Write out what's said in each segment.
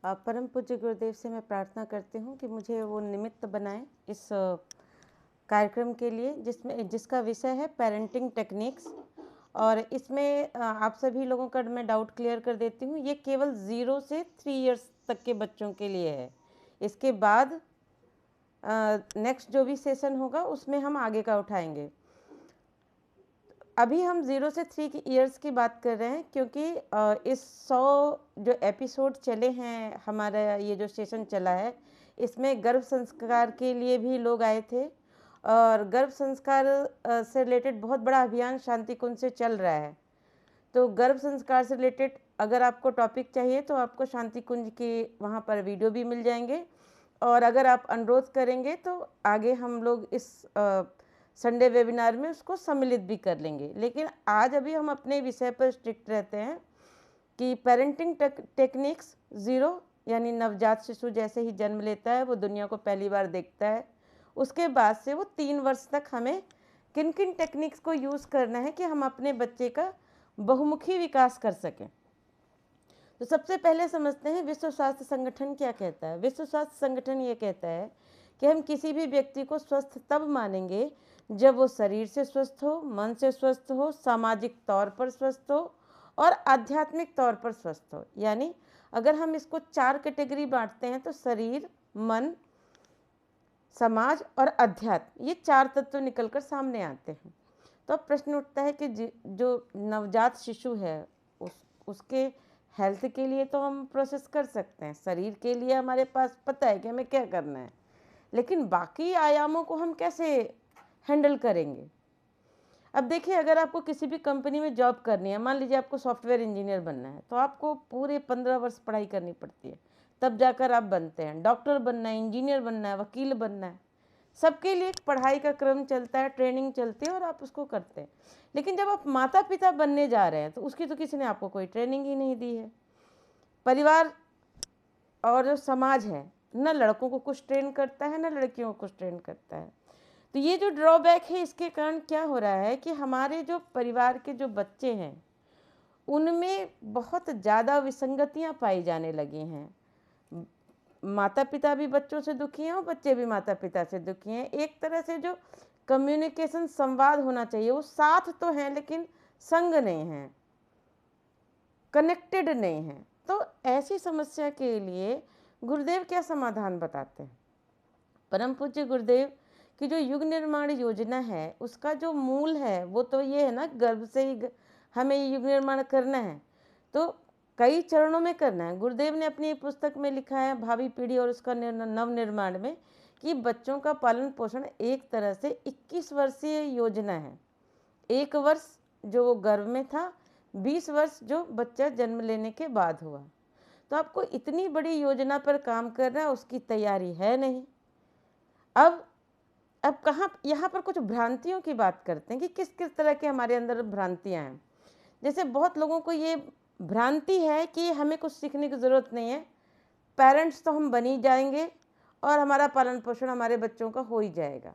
परम पूज्य गुरुदेव से मैं प्रार्थना करती हूँ कि मुझे वो निमित्त बनाएं इस कार्यक्रम के लिए जिसका विषय है पेरेंटिंग टेक्निक्स। और इसमें आप सभी लोगों का मैं डाउट क्लियर कर देती हूँ। ये केवल 0 से 3 इयर्स तक के बच्चों के लिए है। इसके बाद नेक्स्ट जो भी सेशन होगा उसमें हम आगे का उठाएंगे। अभी हम 0 से 3 इयर्स की बात कर रहे हैं क्योंकि इस 100 जो एपिसोड चले हैं, हमारा ये जो सेशन चला है, इसमें गर्भ संस्कार के लिए भी लोग आए थे और गर्भ संस्कार से रिलेटेड बहुत बड़ा अभियान शांति कुंज से चल रहा है। तो गर्भ संस्कार से रिलेटेड अगर आपको टॉपिक चाहिए तो आपको शांति कुंज के वहाँ पर वीडियो भी मिल जाएंगे, और अगर आप अनुरोध करेंगे तो आगे हम लोग इस संडे वेबिनार में उसको सम्मिलित भी कर लेंगे। लेकिन आज अभी हम अपने विषय पर स्ट्रिक्ट रहते हैं कि पेरेंटिंग टेक्निक्स 0 यानी नवजात शिशु जैसे ही जन्म लेता है, वो दुनिया को पहली बार देखता है, उसके बाद से वो 3 वर्ष तक हमें किन किन टेक्निक्स को यूज़ करना है कि हम अपने बच्चे का बहुमुखी विकास कर सकें। तो सबसे पहले समझते हैं विश्व स्वास्थ्य संगठन क्या कहता है। विश्व स्वास्थ्य संगठन ये कहता है कि हम किसी भी व्यक्ति को स्वस्थ तब मानेंगे जब वो शरीर से स्वस्थ हो, मन से स्वस्थ हो, सामाजिक तौर पर स्वस्थ हो और आध्यात्मिक तौर पर स्वस्थ हो। यानी अगर हम इसको 4 कैटेगरी बांटते हैं तो शरीर, मन, समाज और अध्यात्म, ये 4 तत्व निकलकर सामने आते हैं। तो अब प्रश्न उठता है कि जो नवजात शिशु है उसके हेल्थ के लिए तो हम प्रोसेस कर सकते हैं, शरीर के लिए हमारे पास पता है कि हमें क्या करना है, लेकिन बाकी आयामों को हम कैसे हैंडल करेंगे। अब देखिए, अगर आपको किसी भी कंपनी में जॉब करनी है, मान लीजिए आपको सॉफ्टवेयर इंजीनियर बनना है, तो आपको पूरे 15 वर्ष पढ़ाई करनी पड़ती है, तब जाकर आप बनते हैं। डॉक्टर बनना है, इंजीनियर बनना है, वकील बनना है, सबके लिए एक पढ़ाई का क्रम चलता है, ट्रेनिंग चलती है और आप उसको करते हैं। लेकिन जब आप माता पिता बनने जा रहे हैं तो उसकी तो किसी ने आपको कोई ट्रेनिंग ही नहीं दी है। परिवार और जो समाज है, न लड़कों को कुछ ट्रेन करता है, न लड़कियों को कुछ ट्रेन करता है। तो ये जो ड्रॉबैक है, इसके कारण क्या हो रहा है कि हमारे जो परिवार के जो बच्चे हैं उनमें बहुत ज़्यादा विसंगतियां पाई जाने लगी हैं। माता पिता भी बच्चों से दुखी हैं और बच्चे भी माता पिता से दुखी हैं। एक तरह से जो कम्युनिकेशन, संवाद होना चाहिए, वो साथ तो हैं लेकिन संग नहीं हैं, कनेक्टेड नहीं हैं। तो ऐसी समस्या के लिए गुरुदेव क्या समाधान बताते हैं। परम पूज्य गुरुदेव की जो युग निर्माण योजना है उसका जो मूल है वो तो ये है ना, गर्भ से ही हमें युग निर्माण करना है, तो कई चरणों में करना है। गुरुदेव ने अपनी पुस्तक में लिखा है भावी पीढ़ी और उसका नव निर्माण में कि बच्चों का पालन पोषण एक तरह से 21 वर्षीय योजना है। 1 वर्ष जो वो गर्भ में था, 20 वर्ष जो बच्चा जन्म लेने के बाद हुआ। तो आपको इतनी बड़ी योजना पर काम करना है, उसकी तैयारी है नहीं। अब कहाँ यहाँ पर कुछ भ्रांतियों की बात करते हैं कि किस किस तरह के हमारे अंदर भ्रांतियाँ हैं। जैसे बहुत लोगों को ये भ्रांति है कि हमें कुछ सीखने की ज़रूरत नहीं है, पेरेंट्स तो हम बन ही जाएंगे और हमारा पालन पोषण हमारे बच्चों का हो ही जाएगा।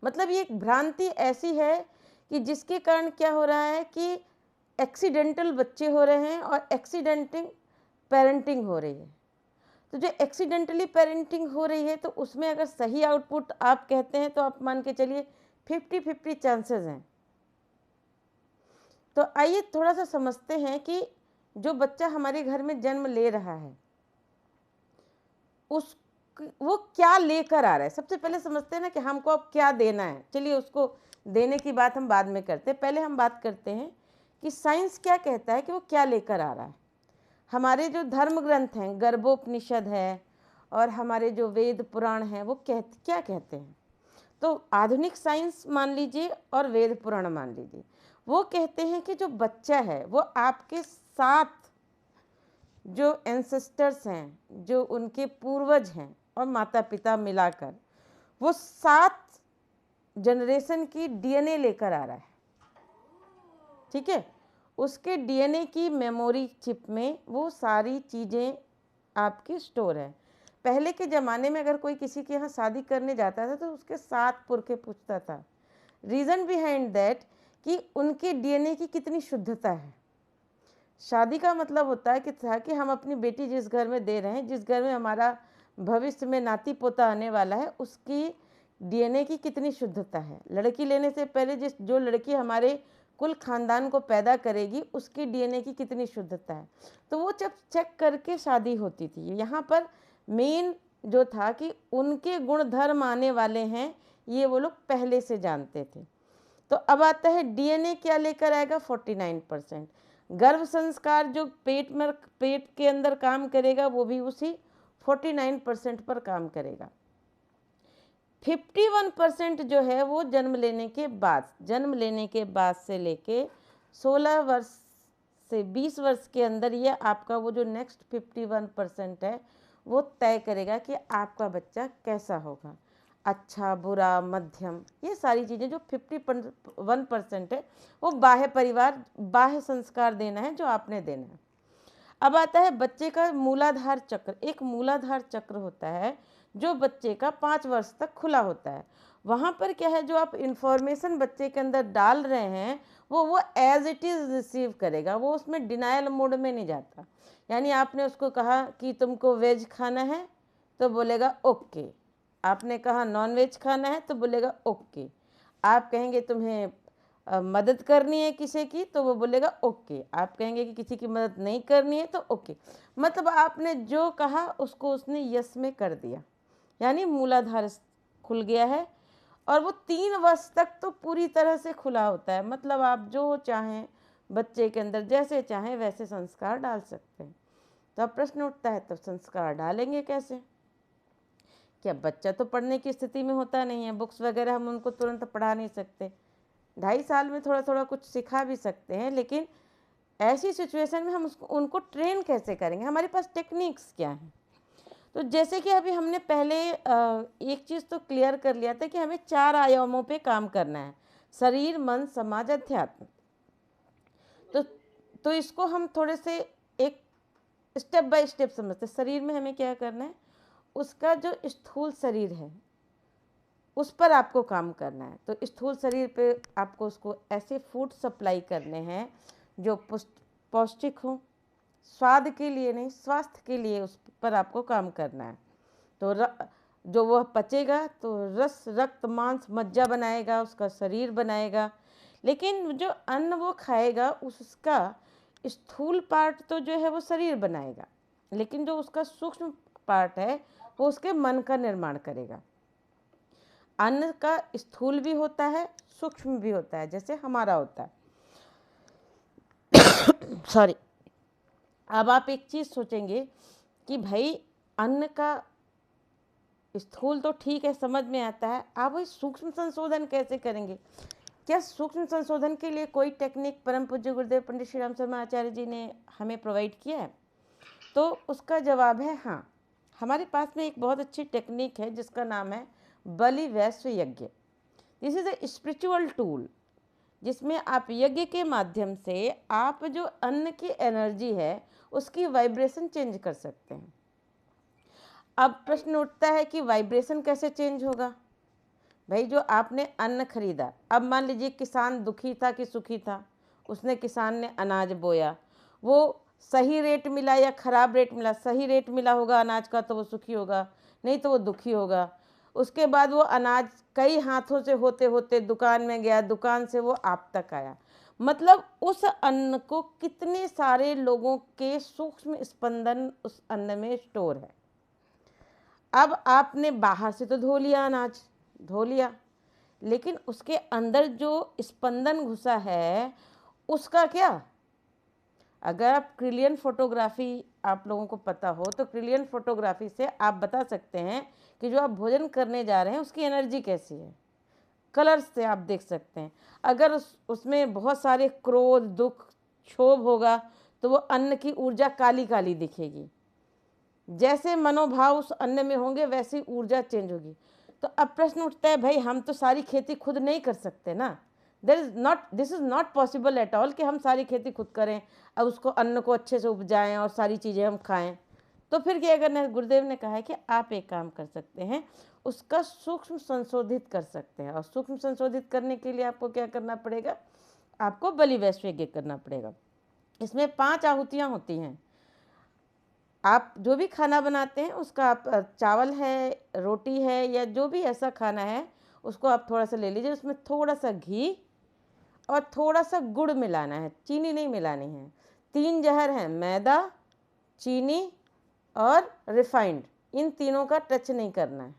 मतलब ये एक भ्रांति ऐसी है कि जिसके कारण क्या हो रहा है कि एक्सीडेंटल बच्चे हो रहे हैं और एक्सीडेंटिंग पेरेंटिंग हो रही है। तो जो एक्सीडेंटली पेरेंटिंग हो रही है तो उसमें अगर सही आउटपुट आप कहते हैं तो आप मान के चलिए 50-50 चांसेस हैं। तो आइए थोड़ा सा समझते हैं कि जो बच्चा हमारे घर में जन्म ले रहा है वो क्या लेकर आ रहा है। सबसे पहले समझते हैं ना कि हमको अब क्या देना है। चलिए उसको देने की बात हम बाद में करते हैं, पहले हम बात करते हैं कि साइंस क्या कहता है कि वो क्या लेकर आ रहा है। हमारे जो धर्म ग्रंथ हैं, गर्भोपनिषद है और हमारे जो वेद पुराण हैं, वो क्या कहते हैं। तो आधुनिक साइंस मान लीजिए और वेद पुराण मान लीजिए, वो कहते हैं कि जो बच्चा है वो आपके साथ जो एंसेस्टर्स हैं, जो उनके पूर्वज हैं और माता पिता मिलाकर वो 7 जनरेशन की डीएनए लेकर आ रहा है। ठीक है, उसके डीएनए की मेमोरी चिप में वो सारी चीज़ें आपकी स्टोर है। पहले के ज़माने में अगर कोई किसी के यहाँ शादी करने जाता था तो उसके 7 पुरखे पूछता था। रीज़न बिहाइंड दैट कि उनके डीएनए की कितनी शुद्धता है। शादी का मतलब होता है कि था कि हम अपनी बेटी जिस घर में दे रहे हैं, जिस घर में हमारा भविष्य में नाती पोता आने वाला है, उसकी डीएनए की कितनी शुद्धता है। लड़की लेने से पहले जो लड़की हमारे कुल खानदान को पैदा करेगी, उसकी डीएनए की कितनी शुद्धता है, तो वो जब चेक करके शादी होती थी। यहाँ पर मेन जो था कि उनके गुणधर्म आने वाले हैं, ये वो लोग पहले से जानते थे। तो अब आता है डीएनए क्या लेकर आएगा, 49%। गर्भ संस्कार जो पेट के अंदर काम करेगा, वो भी उसी 49% पर काम करेगा। 51% जो है वो जन्म लेने के बाद से लेके 16 वर्ष से 20 वर्ष के अंदर ये आपका वो जो नेक्स्ट 51% है, वो तय करेगा कि आपका बच्चा कैसा होगा, अच्छा, बुरा, मध्यम। ये सारी चीज़ें जो 51% है, वो बाह्य परिवार, बाह्य संस्कार देना है जो आपने देना है। अब आता है बच्चे का मूलाधार चक्र। एक मूलाधार चक्र होता है जो बच्चे का 5 वर्ष तक खुला होता है। वहाँ पर क्या है, जो आप इंफॉर्मेशन बच्चे के अंदर डाल रहे हैं, वो एज इट इज़ रिसीव करेगा, वो उसमें डिनायल मोड में नहीं जाता। यानी आपने उसको कहा कि तुमको वेज खाना है, तो बोलेगा ओके। आपने कहा नॉन वेज खाना है, तो बोलेगा ओके। आप कहेंगे तुम्हें मदद करनी है किसी की, तो वो बोलेगा ओके। आप कहेंगे कि किसी की मदद नहीं करनी है, तो ओके। मतलब आपने जो कहा उसको उसने यस में कर दिया, यानी मूलाधार खुल गया है। और वो 3 वर्ष तक तो पूरी तरह से खुला होता है। मतलब आप जो चाहें बच्चे के अंदर, जैसे चाहें वैसे संस्कार डाल सकते हैं। तो अब प्रश्न उठता है, तब संस्कार डालेंगे कैसे? क्या बच्चा तो पढ़ने की स्थिति में होता नहीं है, बुक्स वगैरह हम उनको तुरंत पढ़ा नहीं सकते। 2.5 साल में थोड़ा थोड़ा कुछ सिखा भी सकते हैं, लेकिन ऐसी सिचुएशन में हम उनको ट्रेन कैसे करेंगे? हमारे पास टेक्निक्स क्या हैं? तो जैसे कि अभी हमने पहले एक चीज़ तो क्लियर कर लिया था कि हमें 4 आयामों पे काम करना है, शरीर, मन, समाज, अध्यात्म। तो इसको हम थोड़े से एक स्टेप बाय स्टेप समझते। शरीर में हमें क्या करना है, उसका जो स्थूल शरीर है उस पर आपको काम करना है। तो स्थूल शरीर पे आपको उसको ऐसे फूड सप्लाई करने हैं जो पौष्टिक हो, स्वाद के लिए नहीं, स्वास्थ्य के लिए उस पर आपको काम करना है। तो जो वह पचेगा तो रस, रक्त, मांस, मज्जा बनाएगा, उसका शरीर बनाएगा। लेकिन जो अन्न वो खाएगा उसका स्थूल पार्ट तो जो है वो शरीर बनाएगा, लेकिन जो उसका सूक्ष्म पार्ट है वो उसके मन का निर्माण करेगा। अन्न का स्थूल भी होता है, सूक्ष्म भी होता है, जैसे हमारा होता है। सॉरी। अब आप एक चीज़ सोचेंगे कि भाई अन्न का स्थूल तो ठीक है, समझ में आता है, आप वही सूक्ष्म संशोधन कैसे करेंगे? क्या सूक्ष्म संशोधन के लिए कोई टेक्निक परम पूज्य गुरुदेव पंडित श्री राम शर्मा आचार्य जी ने हमें प्रोवाइड किया है? तो उसका जवाब है हाँ। हमारे पास में एक बहुत अच्छी टेक्निक है जिसका नाम है बलि वैश्व यज्ञ। This is a spiritual tool, जिसमें आप यज्ञ के माध्यम से आप जो अन्न की एनर्जी है उसकी वाइब्रेशन चेंज कर सकते हैं। अब प्रश्न उठता है कि वाइब्रेशन कैसे चेंज होगा? भाई जो आपने अन्न खरीदा, अब मान लीजिए किसान दुखी था कि सुखी था, उसने किसान ने अनाज बोया, वो सही रेट मिला या ख़राब रेट मिला? सही रेट मिला होगा अनाज का तो वो सुखी होगा, नहीं तो वो दुखी होगा। उसके बाद वो अनाज कई हाथों से होते होते दुकान में गया, दुकान से वो आप तक आया। मतलब उस अन्न को कितने सारे लोगों के सूक्ष्म स्पंदन उस अन्न में स्टोर है। अब आपने बाहर से तो धो लिया, अनाज धो लिया, लेकिन उसके अंदर जो स्पंदन घुसा है उसका क्या? अगर आप क्रिलियन फोटोग्राफी आप लोगों को पता हो तो क्रिलियन फोटोग्राफी से आप बता सकते हैं कि जो आप भोजन करने जा रहे हैं उसकी एनर्जी कैसी है। कलर्स से आप देख सकते हैं। अगर उसमें बहुत सारे क्रोध, दुख, क्षोभ होगा तो वो अन्न की ऊर्जा काली काली दिखेगी। जैसे मनोभाव उस अन्न में होंगे वैसी ऊर्जा चेंज होगी। तो अब प्रश्न उठता है, भाई हम तो सारी खेती खुद नहीं कर सकते ना। This is not possible at all कि हम सारी खेती खुद करें, अब उसको अन्न को अच्छे से उपजाएं और सारी चीज़ें हम खाएं। तो फिर क्या करना? गुरुदेव ने कहा है कि आप एक काम कर सकते हैं, उसका सूक्ष्म संशोधित कर सकते हैं। और सूक्ष्म संशोधित करने के लिए आपको क्या करना पड़ेगा? आपको बलि वैश्व यज्ञ करना पड़ेगा। इसमें 5 आहुतियाँ होती हैं। आप जो भी खाना बनाते हैं उसका आप चावल है, रोटी है या जो भी ऐसा खाना है उसको आप थोड़ा सा ले लीजिए, उसमें थोड़ा सा घी और थोड़ा सा गुड़ मिलाना है, चीनी नहीं मिलानी है। 3 जहर हैं, मैदा, चीनी और रिफाइंड, इन तीनों का टच नहीं करना है,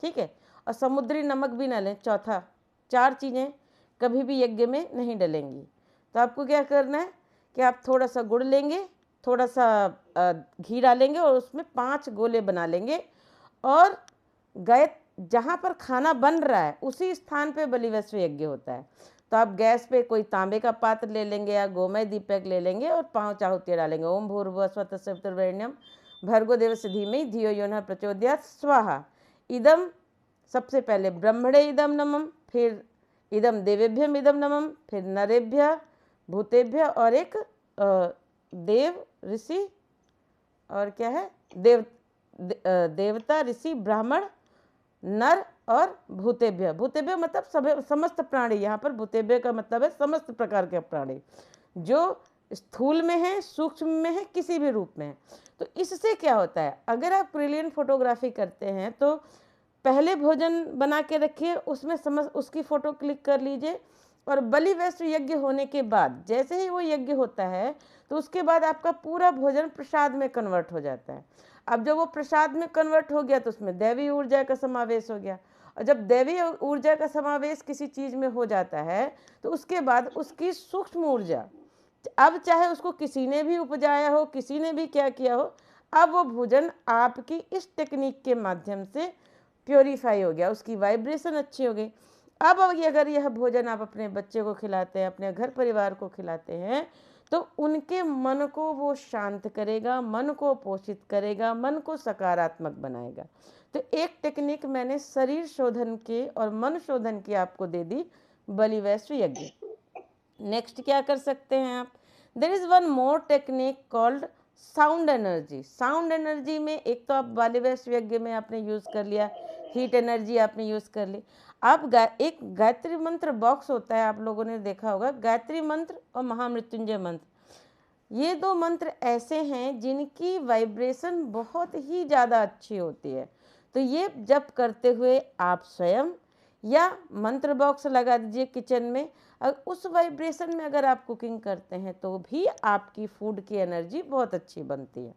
ठीक है। और समुद्री नमक भी ना लें, चौथा। 4 चीज़ें कभी भी यज्ञ में नहीं डलेंगी। तो आपको क्या करना है कि आप थोड़ा सा गुड़ लेंगे, थोड़ा सा घी डालेंगे और उसमें 5 गोले बना लेंगे और गए जहाँ पर खाना बन रहा है उसी स्थान पे बलिवैश्व यज्ञ होता है। तो आप गैस पे कोई तांबे का पात्र ले लेंगे या गोमय दीपक ले लेंगे और 5 आहुतियाँ डालेंगे। ओम भूर्भुवः स्वः तत्सवितुर्वरेण्यं भर्गो देवस्य धीमहि धियो यो नः प्रचोदयात् स्वाहा। इदम सबसे पहले ब्रह्मणे इदम नमः, फिर इदम देवेभ्यम इदम नमः, फिर नरेभ्य भूतेभ्य और एक देव ऋषि और क्या है देवता ऋषि ब्राह्मण नर और भूतेभ्य। भूतेभ्य मतलब समस्त प्राणी, यहाँ पर भूतेभ्य का मतलब है समस्त प्रकार के प्राणी जो स्थूल में है, सूक्ष्म में है, किसी भी रूप में है। तो इससे क्या होता है, अगर आप ब्रिलियंट फोटोग्राफी करते हैं तो पहले भोजन बना के रखिए, उसमें उसकी फ़ोटो क्लिक कर लीजिए और बलिवैश्व यज्ञ होने के बाद जैसे ही वो यज्ञ होता है तो उसके बाद आपका पूरा भोजन प्रसाद में कन्वर्ट हो जाता है। अब जब वो प्रसाद में कन्वर्ट हो गया तो उसमें दैवी ऊर्जा का समावेश हो गया, और जब दैवी ऊर्जा का समावेश किसी चीज़ में हो जाता है तो उसके बाद उसकी सूक्ष्म ऊर्जा, अब चाहे उसको किसी ने भी उपजाया हो, किसी ने भी क्या किया हो, अब वो भोजन आपकी इस टेक्निक के माध्यम से प्योरीफाई हो गया, उसकी वाइब्रेशन अच्छी हो गई। अब अगर यह भोजन आप अपने बच्चे को खिलाते हैं, अपने घर परिवार को खिलाते हैं, तो उनके मन को वो शांत करेगा, मन को पोषित करेगा, मन को सकारात्मक बनाएगा। तो एक टेक्निक मैंने शरीर शोधन के और मन शोधन की आपको दे दी, बलिवैश्व यज्ञ। नेक्स्ट क्या कर सकते हैं आप, there is one more technique called sound energy. Sound energy में एक तो आप बलिवैश्व यज्ञ में आपने यूज़ कर लिया, हीट एनर्जी आपने यूज़ कर ली। आप एक गायत्री मंत्र बॉक्स होता है, आप लोगों ने देखा होगा, गायत्री मंत्र और महामृत्युंजय मंत्र, ये 2 मंत्र ऐसे हैं जिनकी वाइब्रेशन बहुत ही ज़्यादा अच्छी होती है। तो ये जब करते हुए आप स्वयं या मंत्र बॉक्स लगा दीजिए किचन में, और उस वाइब्रेशन में अगर आप कुकिंग करते हैं तो भी आपकी फूड की एनर्जी बहुत अच्छी बनती है।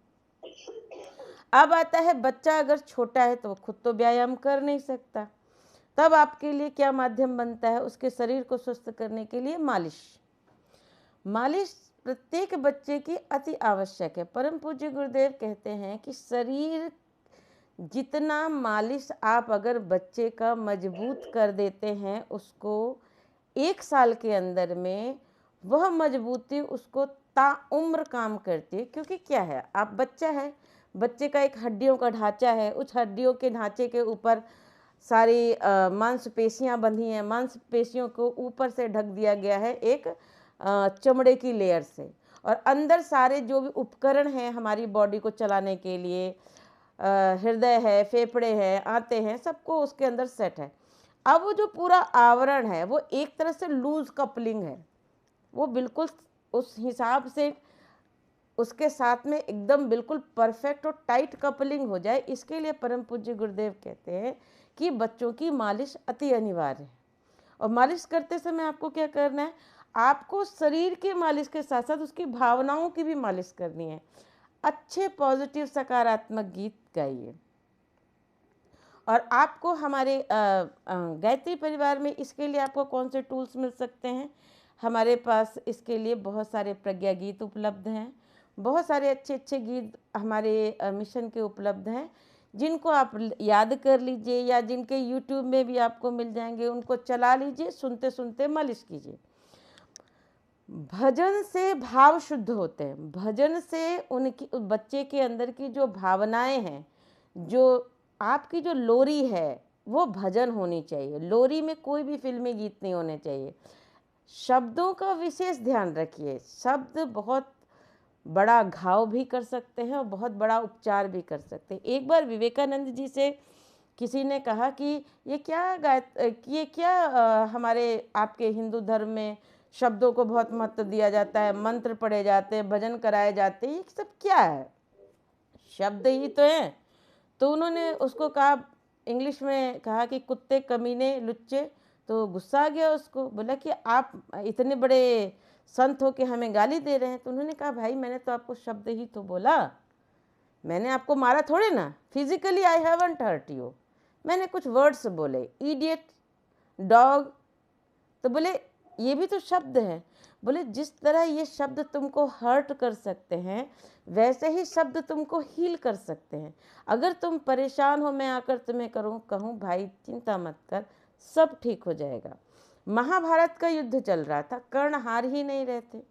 अब आता है बच्चा अगर छोटा है तो वो खुद तो व्यायाम कर नहीं सकता, तब आपके लिए क्या माध्यम बनता है, उसके शरीर को स्वस्थ करने के लिए मालिश। मालिश प्रत्येक बच्चे की अति आवश्यक है। परम पूज्य गुरुदेव कहते हैं कि शरीर जितना मालिश आप अगर बच्चे का मजबूत कर देते हैं, उसको 1 साल के अंदर में वह मजबूती उसको ताउम्र काम करती है। क्योंकि क्या है, आप बच्चा है, बच्चे का एक हड्डियों का ढांचा है, उस हड्डियों के ढांचे के ऊपर सारी मांसपेशियां बंधी हैं, मांसपेशियों को ऊपर से ढक दिया गया है एक चमड़े की लेयर से, और अंदर सारे जो भी उपकरण हैं हमारी बॉडी को चलाने के लिए, हृदय है, फेफड़े हैं, आंतें हैं, सबको उसके अंदर सेट है। अब वो जो पूरा आवरण है वो एक तरह से लूज कपलिंग है, वो बिल्कुल उस हिसाब से उसके साथ में एकदम बिल्कुल परफेक्ट और टाइट कपलिंग हो जाए, इसके लिए परम पूज्य गुरुदेव कहते हैं कि बच्चों की मालिश अति अनिवार्य है। और मालिश करते समय आपको क्या करना है, आपको शरीर की मालिश के साथ साथ उसकी भावनाओं की भी मालिश करनी है। अच्छे पॉजिटिव सकारात्मक गीत गाइए। और आपको हमारे गायत्री परिवार में इसके लिए आपको कौन से टूल्स मिल सकते हैं, हमारे पास इसके लिए बहुत सारे प्रज्ञा गीत उपलब्ध हैं, बहुत सारे अच्छे अच्छे गीत हमारे मिशन के उपलब्ध हैं, जिनको आप याद कर लीजिए या जिनके यूट्यूब में भी आपको मिल जाएंगे, उनको चला लीजिए, सुनते सुनते मालिश कीजिए। भजन से भाव शुद्ध होते हैं, भजन से उनकी बच्चे के अंदर की जो भावनाएं हैं, जो आपकी जो लोरी है वो भजन होनी चाहिए। लोरी में कोई भी फिल्मी गीत नहीं होने चाहिए। शब्दों का विशेष ध्यान रखिए, शब्द बहुत बड़ा घाव भी कर सकते हैं और बहुत बड़ा उपचार भी कर सकते हैं। एक बार विवेकानंद जी से किसी ने कहा कि ये क्या हमारे आपके हिंदू धर्म में शब्दों को बहुत महत्व दिया जाता है, मंत्र पढ़े जाते हैं, भजन कराए जाते हैं, ये सब क्या है? शब्द ही तो हैं। तो उन्होंने उसको कहा, इंग्लिश में कहा कि कुत्ते, कमीने, लुच्चे। तो गुस्सा आ गया उसको, बोला कि आप इतने बड़े संत हो के हमें गाली दे रहे हैं। तो उन्होंने कहा, भाई मैंने तो आपको शब्द ही तो बोला, मैंने आपको मारा थोड़े ना, physically I haven't hurt you, मैंने कुछ वर्ड्स बोले, इडियट, डॉग। तो बोले ये भी तो शब्द हैं। बोले जिस तरह ये शब्द तुमको हर्ट कर सकते हैं, वैसे ही शब्द तुमको हील कर सकते हैं। अगर तुम परेशान हो, मैं आकर तुम्हें कहूँ भाई चिंता मत कर, सब ठीक हो जाएगा। महाभारत का युद्ध चल रहा था, कर्ण हार ही नहीं रहे थे।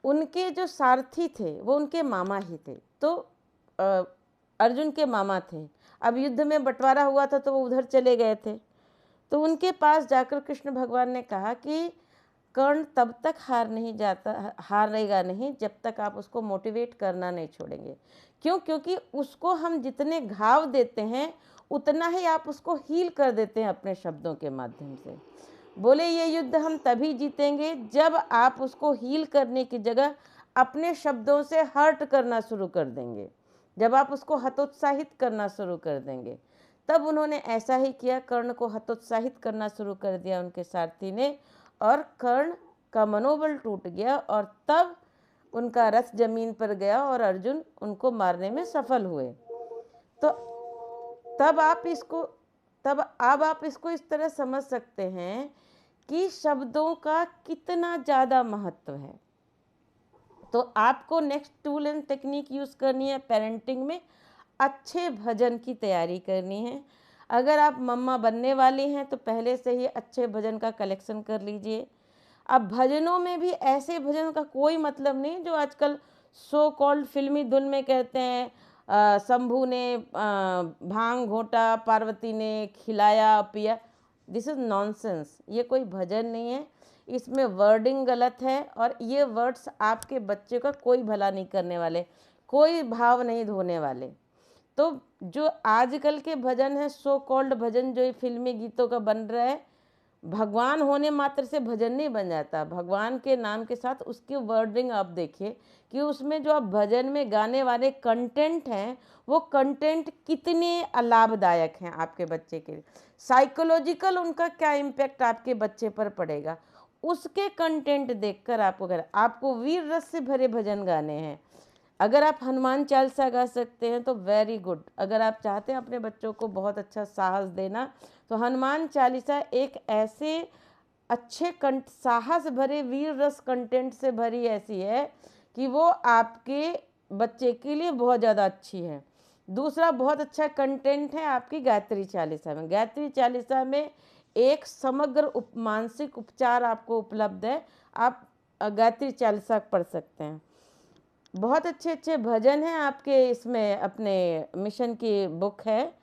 उनके जो सारथी थे वो उनके मामा ही थे, तो अर्जुन के मामा थे। अब युद्ध में बंटवारा हुआ था तो वो उधर चले गए थे। तो उनके पास जाकर कृष्ण भगवान ने कहा कि कर्ण तब तक हारेगा नहीं जब तक आप उसको मोटिवेट करना नहीं छोड़ेंगे। क्यों? क्योंकि उसको हम जितने घाव देते हैं उतना ही आप उसको हील कर देते हैं अपने शब्दों के माध्यम से। बोले ये युद्ध हम तभी जीतेंगे जब आप उसको हील करने की जगह अपने शब्दों से हर्ट करना शुरू कर देंगे, जब आप उसको हतोत्साहित करना शुरू कर देंगे। तब उन्होंने ऐसा ही किया, कर्ण को हतोत्साहित करना शुरू कर दिया उनके सारथी ने, और कर्ण का मनोबल टूट गया, और तब उनका रथ जमीन पर गया और अर्जुन उनको मारने में सफल हुए। तो अब आप इसको इस तरह समझ सकते हैं कि शब्दों का कितना ज़्यादा महत्व है। तो आपको next tool and technique use करनी है पेरेंटिंग में, अच्छे भजन की तैयारी करनी है। अगर आप मम्मा बनने वाली हैं तो पहले से ही अच्छे भजन का कलेक्शन कर लीजिए। अब भजनों में भी ऐसे भजन का कोई मतलब नहीं जो आजकल सो कॉल्ड फिल्मी धुन में कहते हैं, शंभू ने भांग घोटा, पार्वती ने खिलाया पिया। दिस इज़ नॉनसेंस, ये कोई भजन नहीं है, इसमें वर्डिंग गलत है, और ये वर्ड्स आपके बच्चे का कोई भला नहीं करने वाले, कोई भाव नहीं धोने वाले। तो जो आजकल के भजन हैं, सो कॉल्ड भजन जो फिल्मी गीतों का बन रहा है, भगवान होने मात्र से भजन नहीं बन जाता। भगवान के नाम के साथ उसकी वर्डिंग आप देखिए कि उसमें जो आप भजन में गाने वाले कंटेंट हैं वो कंटेंट कितने लाभदायक हैं आपके बच्चे के लिए, साइकोलॉजिकल उनका क्या इम्पैक्ट आपके बच्चे पर पड़ेगा, उसके कंटेंट देखकर आपको वीर रस से भरे भजन गाने हैं। अगर आप हनुमान चालीसा गा सकते हैं तो वेरी गुड। अगर आप चाहते हैं अपने बच्चों को बहुत अच्छा साहस देना तो हनुमान चालीसा एक ऐसे अच्छे साहस भरे वीर रस कंटेंट से भरी ऐसी है कि वो आपके बच्चे के लिए बहुत ज़्यादा अच्छी है। दूसरा बहुत अच्छा कंटेंट है आपकी गायत्री चालीसा में। गायत्री चालीसा में एक समग्र मानसिक उपचार आपको उपलब्ध है, आप गायत्री चालीसा पढ़ सकते हैं। बहुत अच्छे अच्छे भजन हैं आपके इसमें, अपने मिशन की बुक है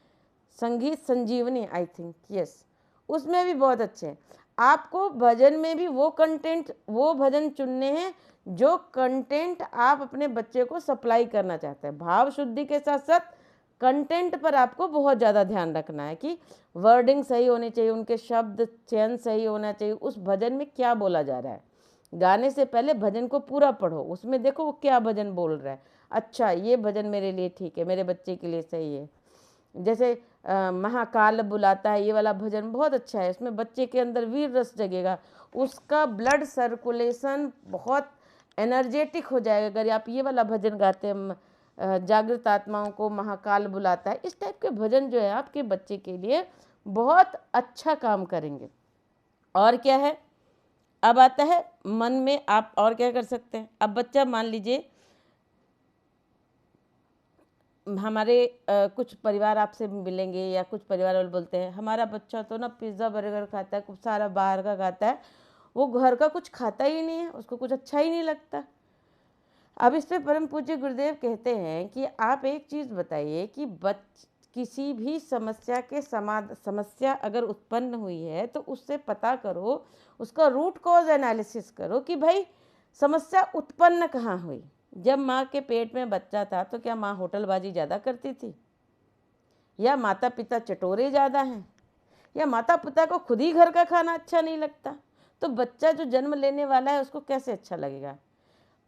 संगीत संजीवनी, आई थिंक, यस, उसमें भी बहुत अच्छे हैं। आपको भजन में भी वो कंटेंट, वो भजन चुनने हैं जो कंटेंट आप अपने बच्चे को सप्लाई करना चाहते हैं। भाव शुद्धि के साथ साथ कंटेंट पर आपको बहुत ज़्यादा ध्यान रखना है कि वर्डिंग सही होनी चाहिए, उनके शब्द चयन सही होना चाहिए, उस भजन में क्या बोला जा रहा है। गाने से पहले भजन को पूरा पढ़ो, उसमें देखो वो क्या भजन बोल रहा है, अच्छा ये भजन मेरे लिए ठीक है, मेरे बच्चे के लिए सही है। जैसे महाकाल बुलाता है, ये वाला भजन बहुत अच्छा है, इसमें बच्चे के अंदर वीर रस जगेगा, उसका ब्लड सर्कुलेशन बहुत एनर्जेटिक हो जाएगा अगर आप ये वाला भजन गाते हैं, जागृत आत्माओं को महाकाल बुलाता है। इस टाइप के भजन जो है आपके बच्चे के लिए बहुत अच्छा काम करेंगे। और क्या है, अब आता है मन में आप और क्या कर सकते हैं। अब बच्चा मान लीजिए हमारे कुछ परिवार आपसे मिलेंगे या कुछ परिवार वाले बोलते हैं हमारा बच्चा तो ना पिज़्ज़ा बर्गर खाता है, खूब सारा बाहर का खाता है, वो घर का कुछ खाता ही नहीं है, उसको कुछ अच्छा ही नहीं लगता। अब इस पे परम पूज्य गुरुदेव कहते हैं कि आप एक चीज़ बताइए कि किसी भी समस्या के समस्या अगर उत्पन्न हुई है तो उससे पता करो, उसका रूट कॉज एनालिसिस करो कि भाई समस्या उत्पन्न कहाँ हुई। जब माँ के पेट में बच्चा था तो क्या माँ होटलबाजी ज़्यादा करती थी, या माता पिता चटोरे ज़्यादा हैं, या माता पिता को खुद ही घर का खाना अच्छा नहीं लगता? तो बच्चा जो जन्म लेने वाला है उसको कैसे अच्छा लगेगा।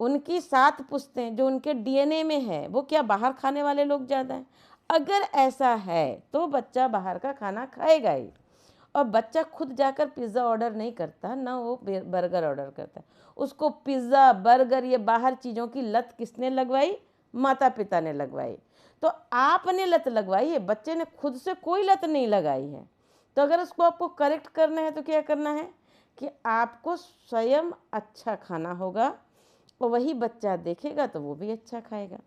उनकी 7 पुश्तें जो उनके डीएनए में है, वो क्या बाहर खाने वाले लोग ज़्यादा हैं? अगर ऐसा है तो बच्चा बाहर का खाना खाएगा ही। और बच्चा खुद जाकर पिज़्ज़ा ऑर्डर नहीं करता, ना वो बर्गर ऑर्डर करता है। उसको पिज़्ज़ा, बर्गर, ये बाहर चीज़ों की लत किसने लगवाई? माता पिता ने लगवाई। तो आपने लत लगवाई है, बच्चे ने खुद से कोई लत नहीं लगाई है। तो अगर उसको आपको करेक्ट करना है तो क्या करना है कि आपको स्वयं अच्छा खाना होगा, और वही बच्चा देखेगा तो वो भी अच्छा खाएगा।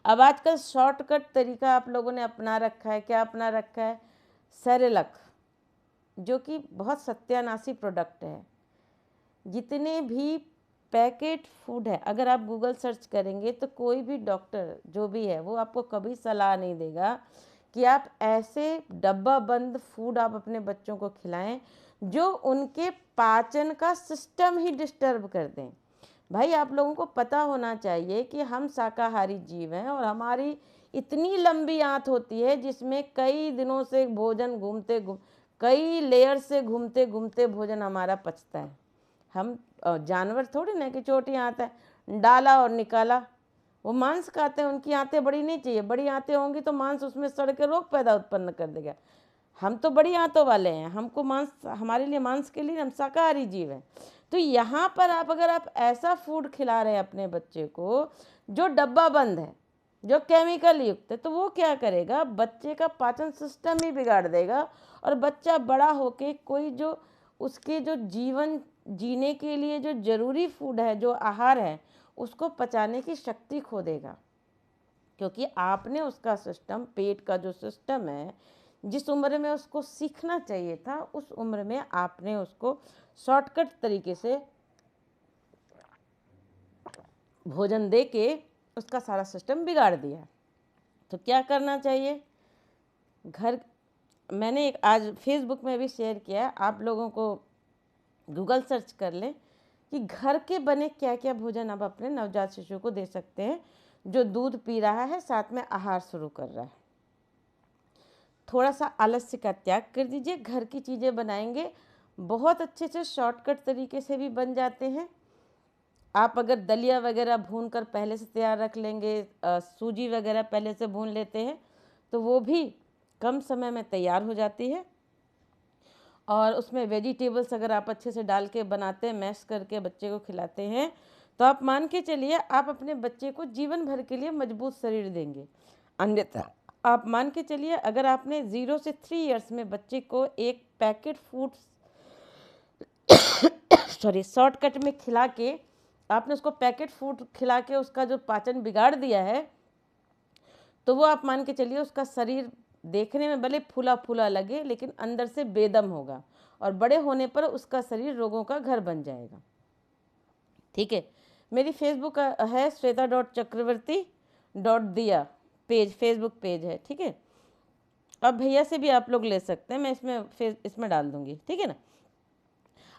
अब आजकल शॉर्टकट तरीका आप लोगों ने अपना रखा है। क्या अपना रखा है? सेरेलक, जो कि बहुत सत्यानाशी प्रोडक्ट है। जितने भी पैकेट फूड है, अगर आप गूगल सर्च करेंगे तो कोई भी डॉक्टर जो भी है वो आपको कभी सलाह नहीं देगा कि आप ऐसे डब्बा बंद फूड आप अपने बच्चों को खिलाएं जो उनके पाचन का सिस्टम ही डिस्टर्ब कर दें। भाई, आप लोगों को पता होना चाहिए कि हम शाकाहारी जीव हैं और हमारी इतनी लंबी आंत होती है जिसमें कई दिनों से भोजन कई लेयर से घूमते घूमते भोजन हमारा पचता है। हम जानवर थोड़ी ना कि छोटी आंत है, डाला और निकाला। वो मांस खाते हैं, उनकी आंतें बड़ी नहीं चाहिए। बड़ी आंतें होंगी तो मांस उसमें सड़ के रोग पैदा उत्पन्न कर देगा। हम तो बड़ी आंतों वाले हैं, हमको मांस, हमारे लिए मांस के लिए हम शाकाहारी जीव हैं। तो यहाँ पर अगर आप ऐसा फूड खिला रहे हैं अपने बच्चे को जो डब्बा बंद है, जो केमिकल युक्त है, तो वो क्या करेगा? बच्चे का पाचन सिस्टम ही बिगाड़ देगा। और बच्चा बड़ा होके कोई जो उसके जो जीवन जीने के लिए जो जरूरी फूड है, जो आहार है, उसको पचाने की शक्ति खो देगा। क्योंकि आपने उसका सिस्टम, पेट का जो सिस्टम है, जिस उम्र में उसको सीखना चाहिए था, उस उम्र में आपने उसको शॉर्टकट तरीके से भोजन दे के उसका सारा सिस्टम बिगाड़ दिया। तो क्या करना चाहिए? मैंने एक आज फेसबुक में भी शेयर किया, आप लोगों को गूगल सर्च कर लें कि घर के बने क्या क्या भोजन आप अपने नवजात शिशु को दे सकते हैं जो दूध पी रहा है, साथ में आहार शुरू कर रहा है। थोड़ा सा आलस्य का त्याग कर दीजिए, घर की चीज़ें बनाएंगे, बहुत अच्छे से शॉर्टकट तरीके से भी बन जाते हैं। आप अगर दलिया वगैरह भून कर पहले से तैयार रख लेंगे, सूजी वगैरह पहले से भून लेते हैं, तो वो भी कम समय में तैयार हो जाती है। और उसमें वेजिटेबल्स अगर आप अच्छे से डाल के बनाते हैं, मैश करके बच्चे को खिलाते हैं, तो आप मान के चलिए आप अपने बच्चे को जीवन भर के लिए मजबूत शरीर देंगे। अन्यथा आप मान के चलिए अगर आपने 0 से 3 इयर्स में बच्चे को एक पैकेट फूड शॉर्टकट में खिला के, आपने उसको पैकेट फूड खिला के उसका जो पाचन बिगाड़ दिया है, तो वो आप मान के चलिए उसका शरीर देखने में भले फूला फूला लगे, लेकिन अंदर से बेदम होगा, और बड़े होने पर उसका शरीर रोगों का घर बन जाएगा। ठीक है, मेरी फेसबुक है श्वेता.चक्रवर्ती.दिया पेज, फेसबुक पेज है। ठीक है, अब भैया से भी आप लोग ले सकते हैं, मैं इसमें डाल दूंगी। ठीक है ना।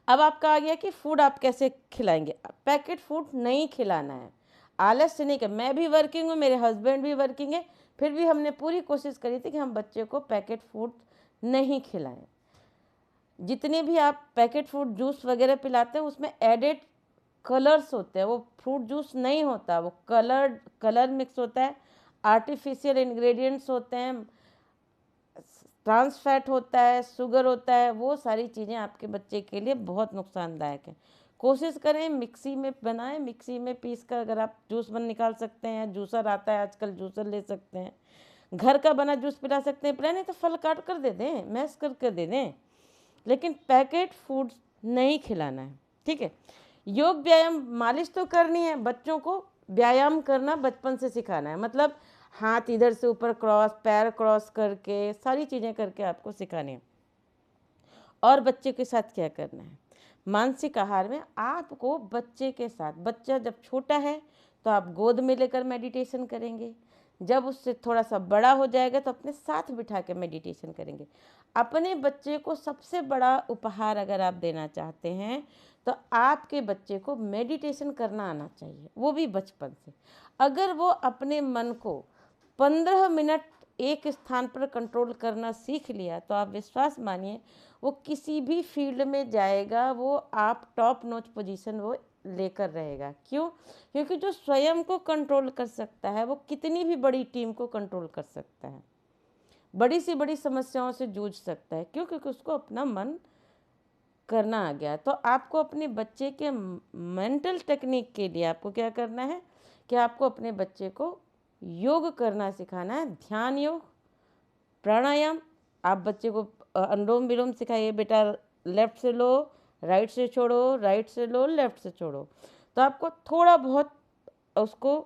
अब आपका आ गया कि फूड आप कैसे खिलाएंगे। पैकेट फूड नहीं खिलाना है, आलस्य नहीं कर। मैं भी वर्किंग हूँ, मेरे हस्बैंड भी वर्किंग है, फिर भी हमने पूरी कोशिश करी थी कि हम बच्चे को पैकेट फूड नहीं खिलाएं। जितने भी आप पैकेट फूड जूस वगैरह पिलाते हैं उसमें एडेड कलर्स होते हैं, वो फ्रूट जूस नहीं होता, वो कलर मिक्स होता है, आर्टिफिशियल इंग्रेडिएंट्स होते हैं, ट्रांस फैट होता है, शुगर होता है। वो सारी चीज़ें आपके बच्चे के लिए बहुत नुकसानदायक है। कोशिश करें मिक्सी में बनाएं, मिक्सी में पीस कर अगर आप जूस निकाल सकते हैं, जूसर आता है आजकल, जूसर ले सकते हैं, घर का बना जूस पिला सकते हैं। पिला नहीं तो फल काट कर दे दें, मैश करके दे दें, लेकिन पैकेट फूड नहीं खिलाना है। ठीक है, योग व्यायाम मालिश तो करनी है, बच्चों को व्यायाम करना बचपन से सिखाना है। मतलब हाथ इधर से ऊपर क्रॉस, पैर क्रॉस करके, सारी चीज़ें करके आपको सिखानी है। और बच्चे के साथ क्या करना है? मानसिक आहार में आपको बच्चे के साथ, बच्चा जब छोटा है तो आप गोद में लेकर मेडिटेशन करेंगे, जब उससे थोड़ा सा बड़ा हो जाएगा तो अपने साथ बिठा के मेडिटेशन करेंगे। अपने बच्चे को सबसे बड़ा उपहार अगर आप देना चाहते हैं तो आपके बच्चे को मेडिटेशन करना आना चाहिए, वो भी बचपन से। अगर वो अपने मन को 15 मिनट एक स्थान पर कंट्रोल करना सीख लिया तो आप विश्वास मानिए वो किसी भी फील्ड में जाएगा, वो आप टॉप नॉच पोजीशन वो लेकर रहेगा। क्यों? क्योंकि जो स्वयं को कंट्रोल कर सकता है वो कितनी भी बड़ी टीम को कंट्रोल कर सकता है, बड़ी से बड़ी समस्याओं से जूझ सकता है। क्यों? क्योंकि उसको अपना मन करना आ गया। तो आपको अपने बच्चे के मेंटल टेक्निक के लिए आपको क्या करना है कि आपको अपने बच्चे को योग करना सिखाना है, ध्यान योग, प्राणायाम। आप बच्चे को अनुलोम विलोम सिखाइए, बेटा लेफ्ट से लो, राइट से छोड़ो, राइट से लो, लेफ्ट से छोड़ो। तो आपको थोड़ा बहुत उसको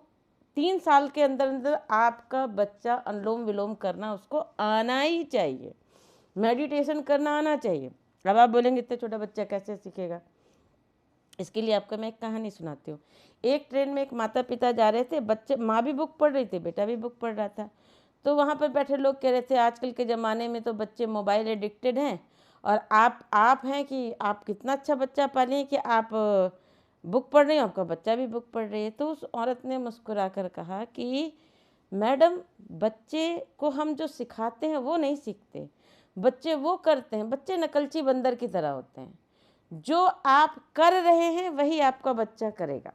3 साल के अंदर अंदर आपका बच्चा अनुलोम विलोम करना उसको आना ही चाहिए, मेडिटेशन करना आना चाहिए। अब आप बोलेंगे इतने छोटा बच्चा कैसे सीखेगा? इसके लिए आपको मैं एक कहानी सुनाती हूँ। एक ट्रेन में एक माता पिता जा रहे थे, बच्चे, माँ भी बुक पढ़ रही थी, बेटा भी बुक पढ़ रहा था। तो वहाँ पर बैठे लोग कह रहे थे आजकल के ज़माने में तो बच्चे मोबाइल एडिक्टेड हैं, और आप हैं कि आप कितना अच्छा बच्चा पाले हैं कि आप बुक पढ़ रहे हो, आपका बच्चा भी बुक पढ़ रही है। तो उस औरत ने मुस्कुरा कर कहा कि मैडम, बच्चे को हम जो सिखाते हैं वो नहीं सीखते, बच्चे वो करते हैं। बच्चे नकलची बंदर की तरह होते हैं, जो आप कर रहे हैं वही आपका बच्चा करेगा।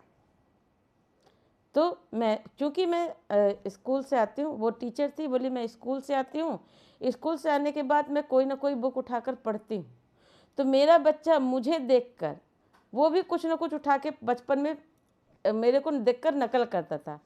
तो चूँकि मैं स्कूल से आती हूँ, वो टीचर थी, बोली मैं स्कूल से आती हूँ, स्कूल से आने के बाद मैं कोई ना कोई बुक उठाकर पढ़ती हूँ। तो मेरा बच्चा मुझे देखकर वो भी कुछ ना कुछ उठा के बचपन में मेरे को देखकर नकल करता था।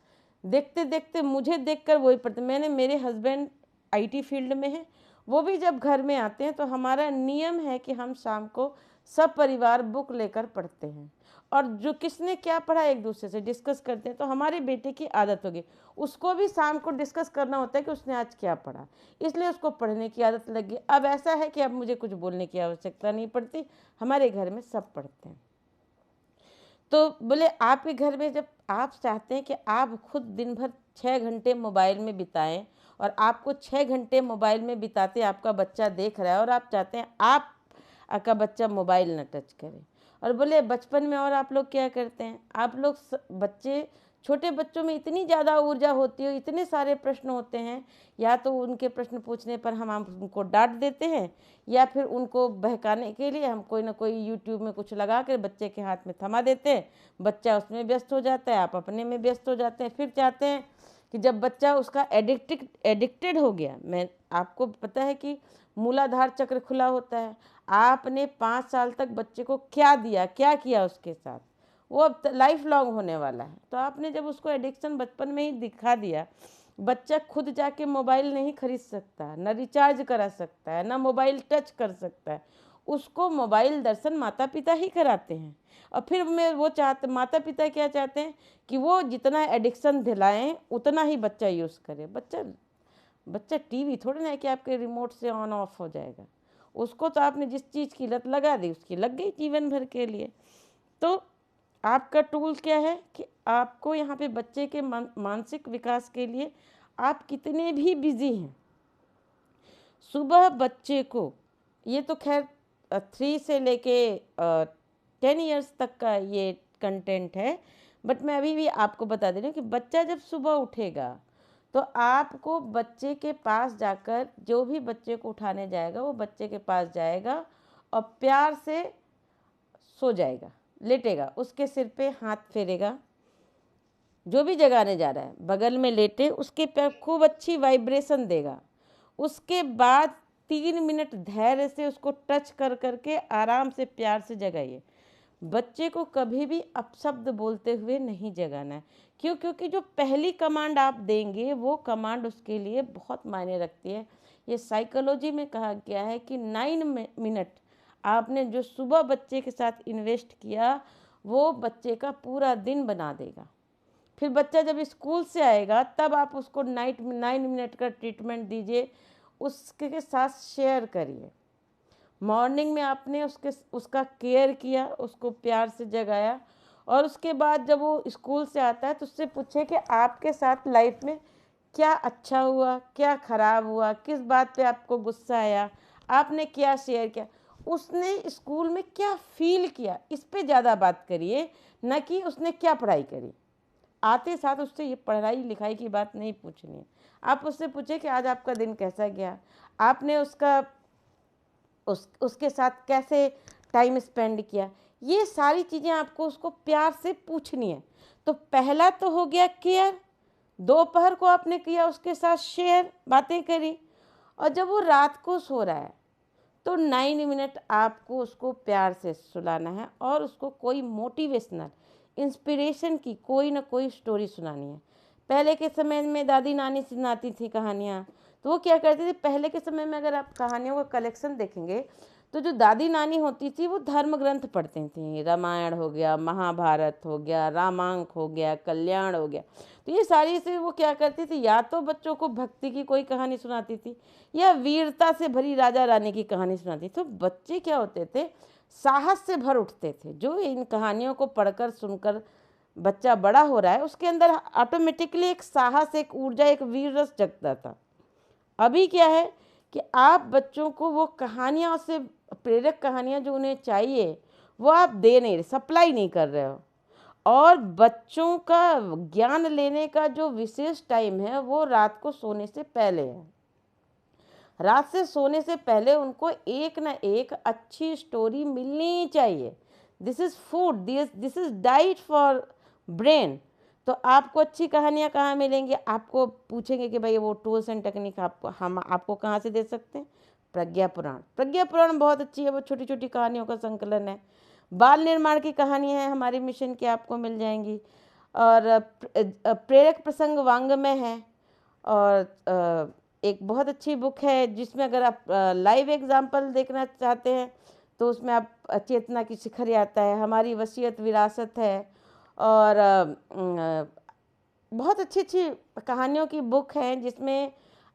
देखते देखते मुझे देखकर वही पढ़ते। मेरे हस्बैंड आईटी फील्ड में हैं, वो भी जब घर में आते हैं तो हमारा नियम है कि हम शाम को सब परिवार बुक लेकर पढ़ते हैं, और जो किसने क्या पढ़ा एक दूसरे से डिस्कस करते हैं। तो हमारे बेटे की आदत होगी, उसको भी शाम को डिस्कस करना होता है कि उसने आज क्या पढ़ा, इसलिए उसको पढ़ने की आदत लगी। अब ऐसा है कि अब मुझे कुछ बोलने की आवश्यकता नहीं पड़ती, हमारे घर में सब पढ़ते हैं। तो बोले आपके घर में जब आप चाहते हैं कि आप खुद दिन भर 6 घंटे मोबाइल में बिताएं, और आपको 6 घंटे मोबाइल में बिताते आपका बच्चा देख रहा है, और आप चाहते हैं आपका बच्चा मोबाइल न टच करे। और बोले बचपन में और आप लोग क्या करते हैं, आप लोग बच्चे, छोटे बच्चों में इतनी ज़्यादा ऊर्जा होती है, इतने सारे प्रश्न होते हैं, या तो उनके प्रश्न पूछने पर हम उनको डांट देते हैं, या फिर उनको बहकाने के लिए हम कोई ना कोई यूट्यूब में कुछ लगा कर बच्चे के हाथ में थमा देते हैं। बच्चा उसमें व्यस्त हो जाता है, आप अपने में व्यस्त हो जाते हैं। फिर चाहते हैं कि जब बच्चा उसका एडिक्टेड हो गया, मैं आपको पता है कि मूलाधार चक्र खुला होता है। आपने 5 साल तक बच्चे को क्या दिया, क्या किया उसके साथ, वो अब लाइफ लॉन्ग होने वाला है। तो आपने जब उसको एडिक्शन बचपन में ही दिखा दिया, बच्चा खुद जाके मोबाइल नहीं खरीद सकता, ना रिचार्ज करा सकता है, ना मोबाइल टच कर सकता है, उसको मोबाइल दर्शन माता पिता ही कराते हैं। और फिर माता पिता क्या चाहते हैं कि वो जितना एडिक्शन दिलाएं उतना ही बच्चा यूज़ करे। बच्चा टीवी थोड़ी ना है कि आपके रिमोट से ऑन ऑफ हो जाएगा। उसको तो आपने जिस चीज़ की लत लगा दी उसकी लग गई जीवन भर के लिए। तो आपका टूल क्या है कि आपको यहाँ पे बच्चे के मानसिक विकास के लिए आप कितने भी बिजी हैं, सुबह बच्चे को, ये तो खैर 3 से लेके 10 ईयर्स तक का ये कंटेंट है, बट मैं अभी भी आपको बता दे रही हूँ कि बच्चा जब सुबह उठेगा तो आपको बच्चे के पास जाकर, जो भी बच्चे को उठाने जाएगा वो बच्चे के पास जाएगा और प्यार से सो जाएगा, लेटेगा, उसके सिर पे हाथ फेरेगा, जो भी जगाने जा रहा है बगल में लेटे उसके पैर खूब अच्छी वाइब्रेशन देगा। उसके बाद 3 मिनट धैर्य से उसको टच कर करके आराम से प्यार से जगाइए। बच्चे को कभी भी अपशब्द बोलते हुए नहीं जगाना है। क्यों? क्योंकि जो पहली कमांड आप देंगे वो कमांड उसके लिए बहुत मायने रखती है। ये साइकोलॉजी में कहा गया है कि 9 मिनट आपने जो सुबह बच्चे के साथ इन्वेस्ट किया वो बच्चे का पूरा दिन बना देगा। फिर बच्चा जब स्कूल से आएगा तब आप उसको 9 मिनट का ट्रीटमेंट दीजिए, उसके साथ शेयर करिए। मॉर्निंग में आपने उसका केयर किया, उसको प्यार से जगाया, और उसके बाद जब वो स्कूल से आता है तो उससे पूछे कि आपके साथ लाइफ में क्या अच्छा हुआ, क्या ख़राब हुआ, किस बात पे आपको गुस्सा आया, आपने क्या शेयर किया, उसने स्कूल में क्या फील किया, इस पे ज़्यादा बात करिए, न कि उसने क्या पढ़ाई करी। आते साथ उससे ये पढ़ाई लिखाई की बात नहीं पूछनी है। आप उससे पूछे कि आज आपका दिन कैसा गया, आपने उसके साथ कैसे टाइम स्पेंड किया। ये सारी चीज़ें आपको उसको प्यार से पूछनी है। तो पहला तो हो गया केयर, दोपहर को आपने किया उसके साथ शेयर, बातें करी। और जब वो रात को सो रहा है तो 9 मिनट आपको उसको प्यार से सुलाना है और उसको कोई मोटिवेशनल इंस्पिरेशन की कोई ना कोई स्टोरी सुनानी है। पहले के समय में दादी नानी सुनाती थी कहानियाँ, तो वो क्या करती थी, पहले के समय में अगर आप कहानियों का कलेक्शन देखेंगे तो जो दादी नानी होती थी वो धर्म ग्रंथ पढ़ती थी। रामायण हो गया, महाभारत हो गया, रामांक हो गया, कल्याण हो गया। तो ये सारी से वो क्या करती थी, या तो बच्चों को भक्ति की कोई कहानी सुनाती थी या वीरता से भरी राजा रानी की कहानी सुनाती थी। तो बच्चे क्या होते थे, साहस से भर उठते थे। जो इन कहानियों को पढ़कर सुनकर बच्चा बड़ा हो रहा है उसके अंदर ऑटोमेटिकली एक साहस, एक ऊर्जा, एक वीर रस जगता था। अभी क्या है कि आप बच्चों को वो कहानियाँ से प्रेरक कहानियाँ जो उन्हें चाहिए वो आप दे नहीं रहे, सप्लाई नहीं कर रहे हो। और बच्चों का ज्ञान लेने का जो विशेष टाइम है वो रात को सोने से पहले है। रात से सोने से पहले उनको एक ना एक अच्छी स्टोरी मिलनी चाहिए। This is food, this is diet for brain. तो आपको अच्छी कहानियाँ कहाँ मिलेंगी, आपको पूछेंगे कि भाई वो टूल्स एंड टेक्निक हम आपको कहाँ से दे सकते हैं। प्रज्ञा पुराण, प्रज्ञा पुराण बहुत अच्छी है, वो छोटी छोटी कहानियों का संकलन है। बाल निर्माण की कहानी है हमारी मिशन की, आपको मिल जाएंगी। और प्रेरक प्रसंग वांग्मय है। और एक बहुत अच्छी बुक है जिसमें अगर आप लाइव एग्जाम्पल देखना चाहते हैं तो उसमें आप चेतना की शिखर आता है, हमारी वसीयत विरासत है। और बहुत अच्छी अच्छी कहानियों की बुक है जिसमें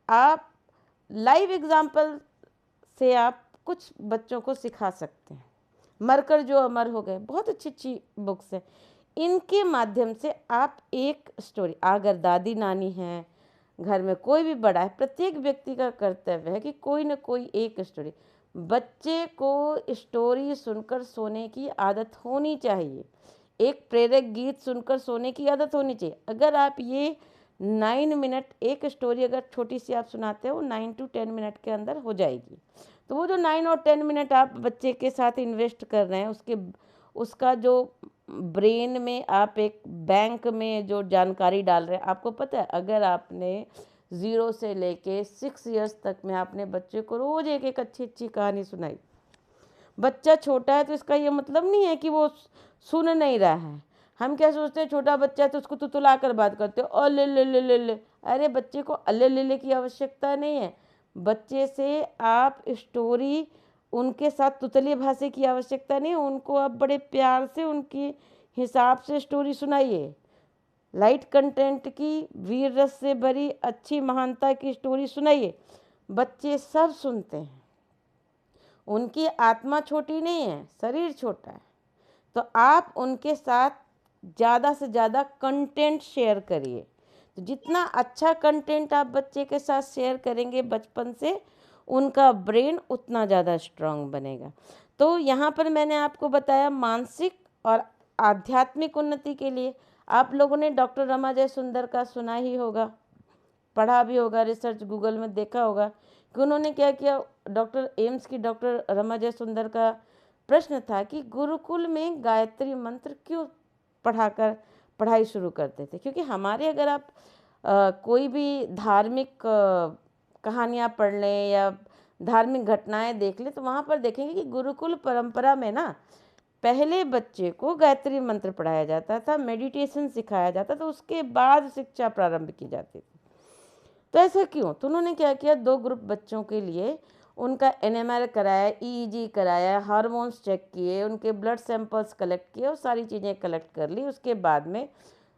आप लाइव एग्जाम्पल से आप कुछ बच्चों को सिखा सकते हैं। मरकर जो अमर हो गए, बहुत अच्छी अच्छी बुक्स हैं। इनके माध्यम से आप एक स्टोरी, अगर दादी नानी है, घर में कोई भी बड़ा है, प्रत्येक व्यक्ति का कर्तव्य है कि कोई ना कोई एक स्टोरी, बच्चे को स्टोरी सुनकर सोने की आदत होनी चाहिए। एक प्रेरक गीत सुनकर सोने की आदत होनी चाहिए। अगर आप ये 9 मिनट एक स्टोरी अगर छोटी सी आप सुनाते हो 9 to 10 मिनट के अंदर हो जाएगी। तो वो जो 9 और 10 मिनट आप बच्चे के साथ इन्वेस्ट कर रहे हैं उसका जो ब्रेन में आप एक बैंक में जो जानकारी डाल रहे हैं। आपको पता है अगर आपने 0 से लेके 6 इयर्स तक में आपने बच्चे को रोज़ एक एक अच्छी अच्छी कहानी सुनाई, बच्चा छोटा है तो इसका ये मतलब नहीं है कि वो सुन नहीं रहा है। हम क्या सोचते हैं, छोटा बच्चा है तो उसको तुतला कर बात करते हो, ओ ले ले ले ले ले। अरे बच्चे को अल्ले ले ले की आवश्यकता नहीं है। बच्चे से आप स्टोरी, उनके साथ तुतली भाषा की आवश्यकता नहीं है। उनको आप बड़े प्यार से उनके हिसाब से स्टोरी सुनाइए। लाइट कंटेंट की, वीर रस से भरी अच्छी महानता की स्टोरी सुनाइए। बच्चे सब सुनते हैं, उनकी आत्मा छोटी नहीं है, शरीर छोटा है। तो आप उनके साथ ज़्यादा से ज़्यादा कंटेंट शेयर करिए। तो जितना अच्छा कंटेंट आप बच्चे के साथ शेयर करेंगे बचपन से, उनका ब्रेन उतना ज़्यादा स्ट्रांग बनेगा। तो यहाँ पर मैंने आपको बताया मानसिक और आध्यात्मिक उन्नति के लिए। आप लोगों ने डॉक्टर रमा जयसुंदर का सुना ही होगा, पढ़ा भी होगा, रिसर्च गूगल में देखा होगा कि उन्होंने क्या किया। एम्स की डॉक्टर रमा जयसुंदर का प्रश्न था कि गुरुकुल में गायत्री मंत्र क्यों पढ़ाई शुरू करते थे। क्योंकि हमारे अगर आप कोई भी धार्मिक कहानियाँ पढ़ लें या धार्मिक घटनाएं देख लें तो वहाँ पर देखेंगे कि गुरुकुल परंपरा में ना पहले बच्चे को गायत्री मंत्र पढ़ाया जाता था, मेडिटेशन सिखाया जाता था, उसके बाद शिक्षा प्रारंभ की जाती थी। तो ऐसा क्यों? तो उन्होंने क्या किया, 2 ग्रुप बच्चों के लिए उनका एनएमआर कराया, ईईजी कराया, हार्मोन्स चेक किए, उनके ब्लड सैंपल्स कलेक्ट किए और सारी चीज़ें कलेक्ट कर ली। उसके बाद में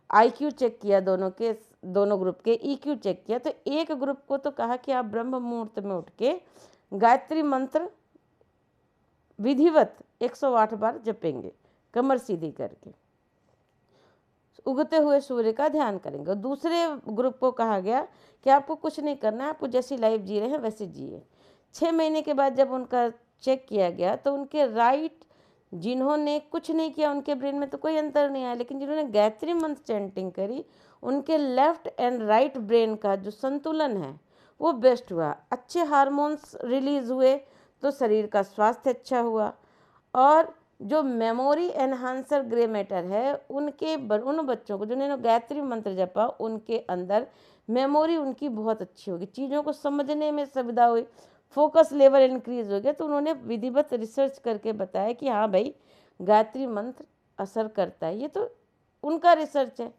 आईक्यू चेक किया, दोनों ग्रुप के ईक्यू चेक किया। तो एक ग्रुप को तो कहा कि आप ब्रह्म मुहूर्त में उठ के गायत्री मंत्र विधिवत 108 बार जपेंगे, कमर सीधी करके उगते हुए सूर्य का ध्यान करेंगे। और दूसरे ग्रुप को कहा गया कि आपको कुछ नहीं करना है, आपको जैसी लाइफ जी रहे हैं वैसे जिए। 6 महीने के बाद जब उनका चेक किया गया तो उनके राइट जिन्होंने कुछ नहीं किया उनके ब्रेन में तो कोई अंतर नहीं आया, लेकिन जिन्होंने गायत्री मंत्र चैंटिंग करी उनके लेफ्ट एंड राइट ब्रेन का जो संतुलन है वो बेस्ट हुआ, अच्छे हार्मोन्स रिलीज हुए, तो शरीर का स्वास्थ्य अच्छा हुआ। और जो मेमोरी एनहांसर ग्रे मैटर है उन बच्चों को जिन्होंने गायत्री मंत्र जपा उनके अंदर मेमोरी उनकी बहुत अच्छी होगी, चीज़ों को समझने में सुविधा हुई, फोकस लेवल इंक्रीज हो गया। तो उन्होंने विधिवत रिसर्च करके बताया कि हाँ भाई गायत्री मंत्र असर करता है, ये तो उनका रिसर्च है।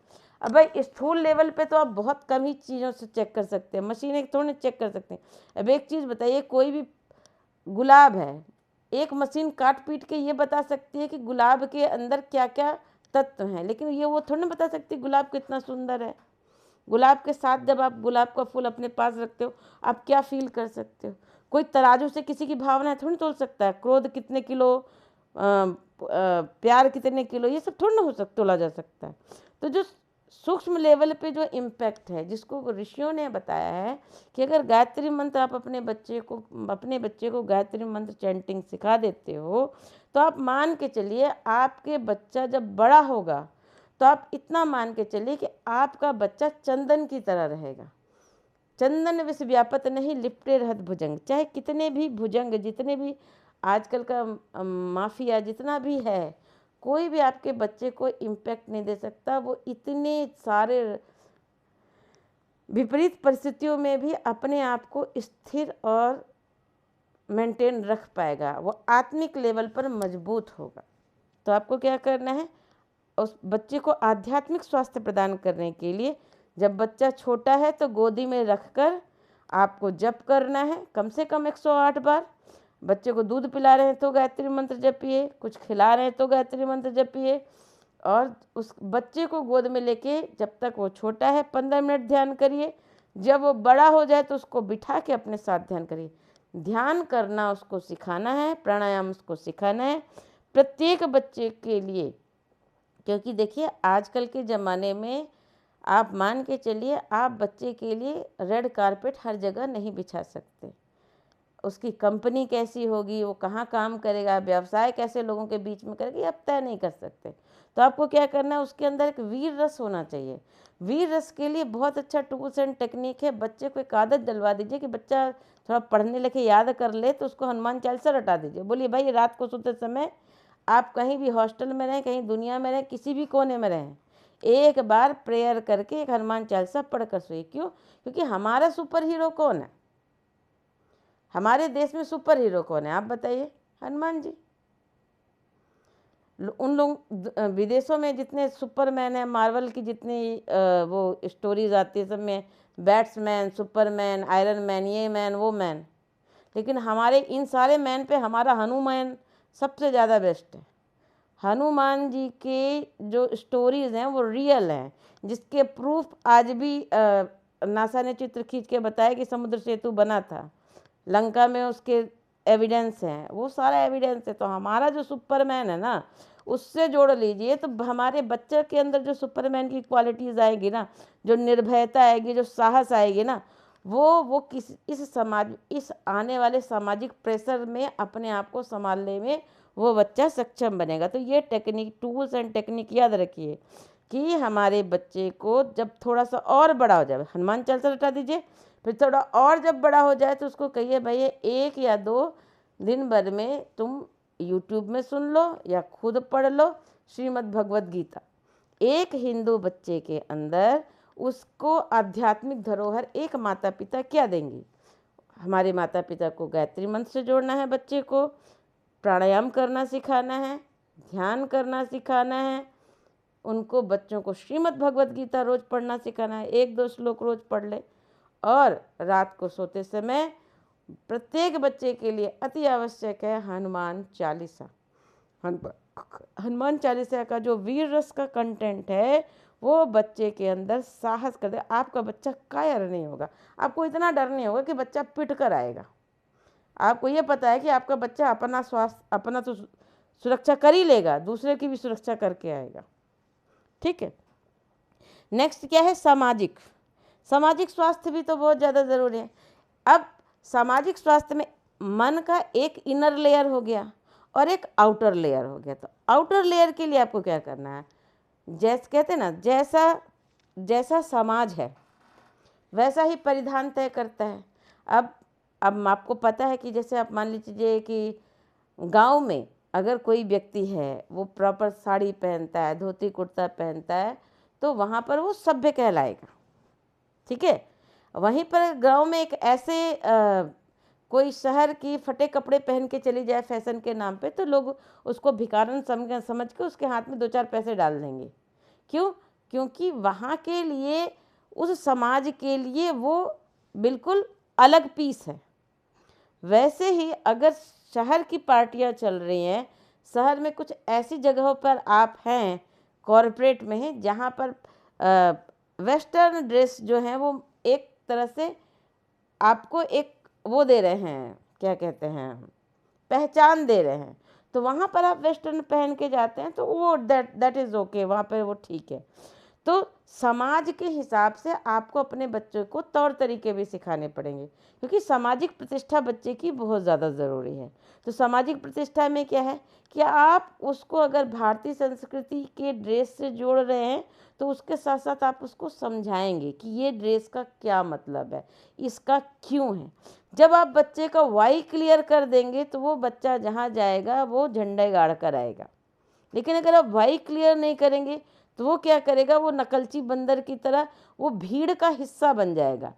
अब भाई स्थूल लेवल पे तो आप बहुत कम ही चीज़ों से चेक कर सकते हैं, मशीनें थोड़ी चेक कर सकते हैं। अब एक चीज़ बताइए, कोई भी गुलाब है, एक मशीन काट पीट के ये बता सकती है कि गुलाब के अंदर क्या क्या तत्व हैं, लेकिन ये वो थोड़ी ना बता सकती गुलाब कितना सुंदर है। गुलाब के साथ जब आप गुलाब का फूल अपने पास रखते हो आप क्या फील कर सकते हो? कोई तराजू से किसी की भावनाएं थोड़ी तोल सकता है, क्रोध कितने किलो, प्यार कितने किलो, ये सब थोड़ा ना तोला जा सकता है। तो जो सूक्ष्म लेवल पे जो इम्पैक्ट है, जिसको ऋषियों ने बताया है कि अगर गायत्री मंत्र आप अपने बच्चे को गायत्री मंत्र चैंटिंग सिखा देते हो तो आप मान के चलिए आपके बच्चा जब बड़ा होगा तो आप इतना मान के चलिए कि आपका बच्चा चंदन की तरह रहेगा। चंदन विष व्यापत नहीं लिपटे रहत भुजंग, चाहे कितने भी भुजंग, जितने भी आजकल का माफिया जितना भी है, कोई भी आपके बच्चे को इम्पैक्ट नहीं दे सकता। वो इतने सारे विपरीत परिस्थितियों में भी अपने आप को स्थिर और मेंटेन रख पाएगा, वो आत्मिक लेवल पर मजबूत होगा। तो आपको क्या करना है, उस बच्चे को आध्यात्मिक स्वास्थ्य प्रदान करने के लिए जब बच्चा छोटा है तो गोदी में रखकर आपको जप करना है कम से कम 108 बार। बच्चे को दूध पिला रहे हैं तो गायत्री मंत्र जपिए, कुछ खिला रहे हैं तो गायत्री मंत्र जपिए, और उस बच्चे को गोद में लेके जब तक वो छोटा है 15 मिनट ध्यान करिए। जब वो बड़ा हो जाए तो उसको बिठा के अपने साथ ध्यान करिए। ध्यान करना उसको सिखाना है, प्राणायाम उसको सिखाना है प्रत्येक बच्चे के लिए। क्योंकि देखिए आजकल के ज़माने में आप मान के चलिए आप बच्चे के लिए रेड कारपेट हर जगह नहीं बिछा सकते, उसकी कंपनी कैसी होगी, वो कहाँ काम करेगा, व्यवसाय कैसे लोगों के बीच में करेगा, ये आप तय नहीं कर सकते। तो आपको क्या करना है, उसके अंदर एक वीर रस होना चाहिए। वीर रस के लिए बहुत अच्छा टूल्स एंड टेक्निक है। बच्चे को एक आदत डलवा दीजिए कि बच्चा थोड़ा पढ़ने लिखे याद कर ले, तो उसको हनुमान चालीसा रटा दीजिए। बोलिए भाई रात को सोते समय आप कहीं भी हॉस्टल में रहें, कहीं दुनिया में रहें, किसी भी कोने में रहें, एक बार प्रेयर करके एक हनुमान चालीसा पढ़ कर सोइए। क्यों? क्योंकि हमारा सुपर हीरो कौन है, हमारे देश में सुपर हीरो कौन है आप बताइए? हनुमान जी। उन लोग विदेशों में जितने सुपरमैन है, मार्वल की जितनी वो स्टोरीज आती है सब में बैट्समैन, सुपरमैन, आयरन मैन, ये मैन वो मैन, लेकिन हमारे इन सारे मैन पे हमारा हनुमान सबसे ज़्यादा बेस्ट है। हनुमान जी के जो स्टोरीज हैं वो रियल हैं, जिसके प्रूफ आज भी नासा ने चित्र खींच के बताया कि समुद्र सेतु बना था, लंका में उसके एविडेंस हैं, वो सारा एविडेंस है। तो हमारा जो सुपरमैन है ना उससे जोड़ लीजिए तो हमारे बच्चे के अंदर जो सुपरमैन की क्वालिटीज़ आएगी ना, जो निर्भयता आएगी, जो साहस आएगी ना, वो इस आने वाले सामाजिक प्रेशर में अपने आप को संभालने में वो बच्चा सक्षम बनेगा। तो ये टेक्निक, टूल्स एंड टेक्निक याद रखिए कि हमारे बच्चे को जब थोड़ा सा और बड़ा हो जाए हनुमान चालीसा रटा दीजिए, फिर थोड़ा और जब बड़ा हो जाए तो उसको कहिए भाई 1 या 2 दिन भर में तुम यूट्यूब में सुन लो या खुद पढ़ लो श्रीमद् भगवत गीता। एक हिंदू बच्चे के अंदर उसको आध्यात्मिक धरोहर एक माता पिता क्या देंगे? हमारे माता पिता को गायत्री मंत्र से जोड़ना है, बच्चे को प्राणायाम करना सिखाना है, ध्यान करना सिखाना है, उनको बच्चों को श्रीमद् भगवत गीता रोज़ पढ़ना सिखाना है, 1-2 श्लोक रोज़ पढ़ ले। और रात को सोते समय प्रत्येक बच्चे के लिए अति आवश्यक है हनुमान चालीसा। हनुमान चालीसा का जो वीर रस का कंटेंट है वो बच्चे के अंदर साहस कर दे। आपका बच्चा कायर नहीं होगा, आपको इतना डर नहीं होगा कि बच्चा पिट कर आएगा। आपको ये पता है कि आपका बच्चा अपना स्वास्थ्य अपना तो सुरक्षा कर ही लेगा, दूसरे की भी सुरक्षा करके आएगा। ठीक है, नेक्स्ट क्या है? सामाजिक स्वास्थ्य भी तो बहुत ज़्यादा ज़रूरी है। अब सामाजिक स्वास्थ्य में मन का एक इनर लेयर हो गया और एक आउटर लेयर हो गया। तो आउटर लेयर के लिए आपको क्या करना है, जैसे कहते हैं ना, जैसा जैसा समाज है वैसा ही परिधान तय करता है। अब आपको पता है कि जैसे आप मान लीजिए कि गांव में अगर कोई व्यक्ति है वो प्रॉपर साड़ी पहनता है, धोती कुर्ता पहनता है, तो वहाँ पर वो सभ्य कहलाएगा, ठीक है। वहीं पर गांव में एक ऐसे कोई शहर की फटे कपड़े पहन के चली जाए फैशन के नाम पे, तो लोग उसको भिखारन समझ के उसके हाथ में 2-4 पैसे डाल देंगे। क्यों? क्योंकि वहाँ के लिए, उस समाज के लिए वो बिल्कुल अलग पीस है। वैसे ही अगर शहर की पार्टियां चल रही हैं, शहर में कुछ ऐसी जगहों पर आप हैं, कॉरपोरेट में हैं, जहाँ पर वेस्टर्न ड्रेस जो है वो एक तरह से आपको एक वो दे रहे हैं, क्या कहते हैं, पहचान दे रहे हैं, तो वहाँ पर आप वेस्टर्न पहन के जाते हैं तो वो दैट इज़ ओके, वहाँ पर वो ठीक है। तो समाज के हिसाब से आपको अपने बच्चों को तौर तरीके भी सिखाने पड़ेंगे, क्योंकि सामाजिक प्रतिष्ठा बच्चे की बहुत ज़्यादा ज़रूरी है। तो सामाजिक प्रतिष्ठा में क्या है कि आप उसको अगर भारतीय संस्कृति के ड्रेस से जोड़ रहे हैं, तो उसके साथ साथ आप उसको समझाएंगे कि ये ड्रेस का क्या मतलब है, इसका क्यों है। जब आप बच्चे का वाई क्लियर कर देंगे तो वो बच्चा जहाँ जाएगा वो झंडे गाड़ कर आएगा। लेकिन अगर आप वाई क्लियर नहीं करेंगे तो वो क्या करेगा, वो नकलची बंदर की तरह वो भीड़ का हिस्सा बन जाएगा,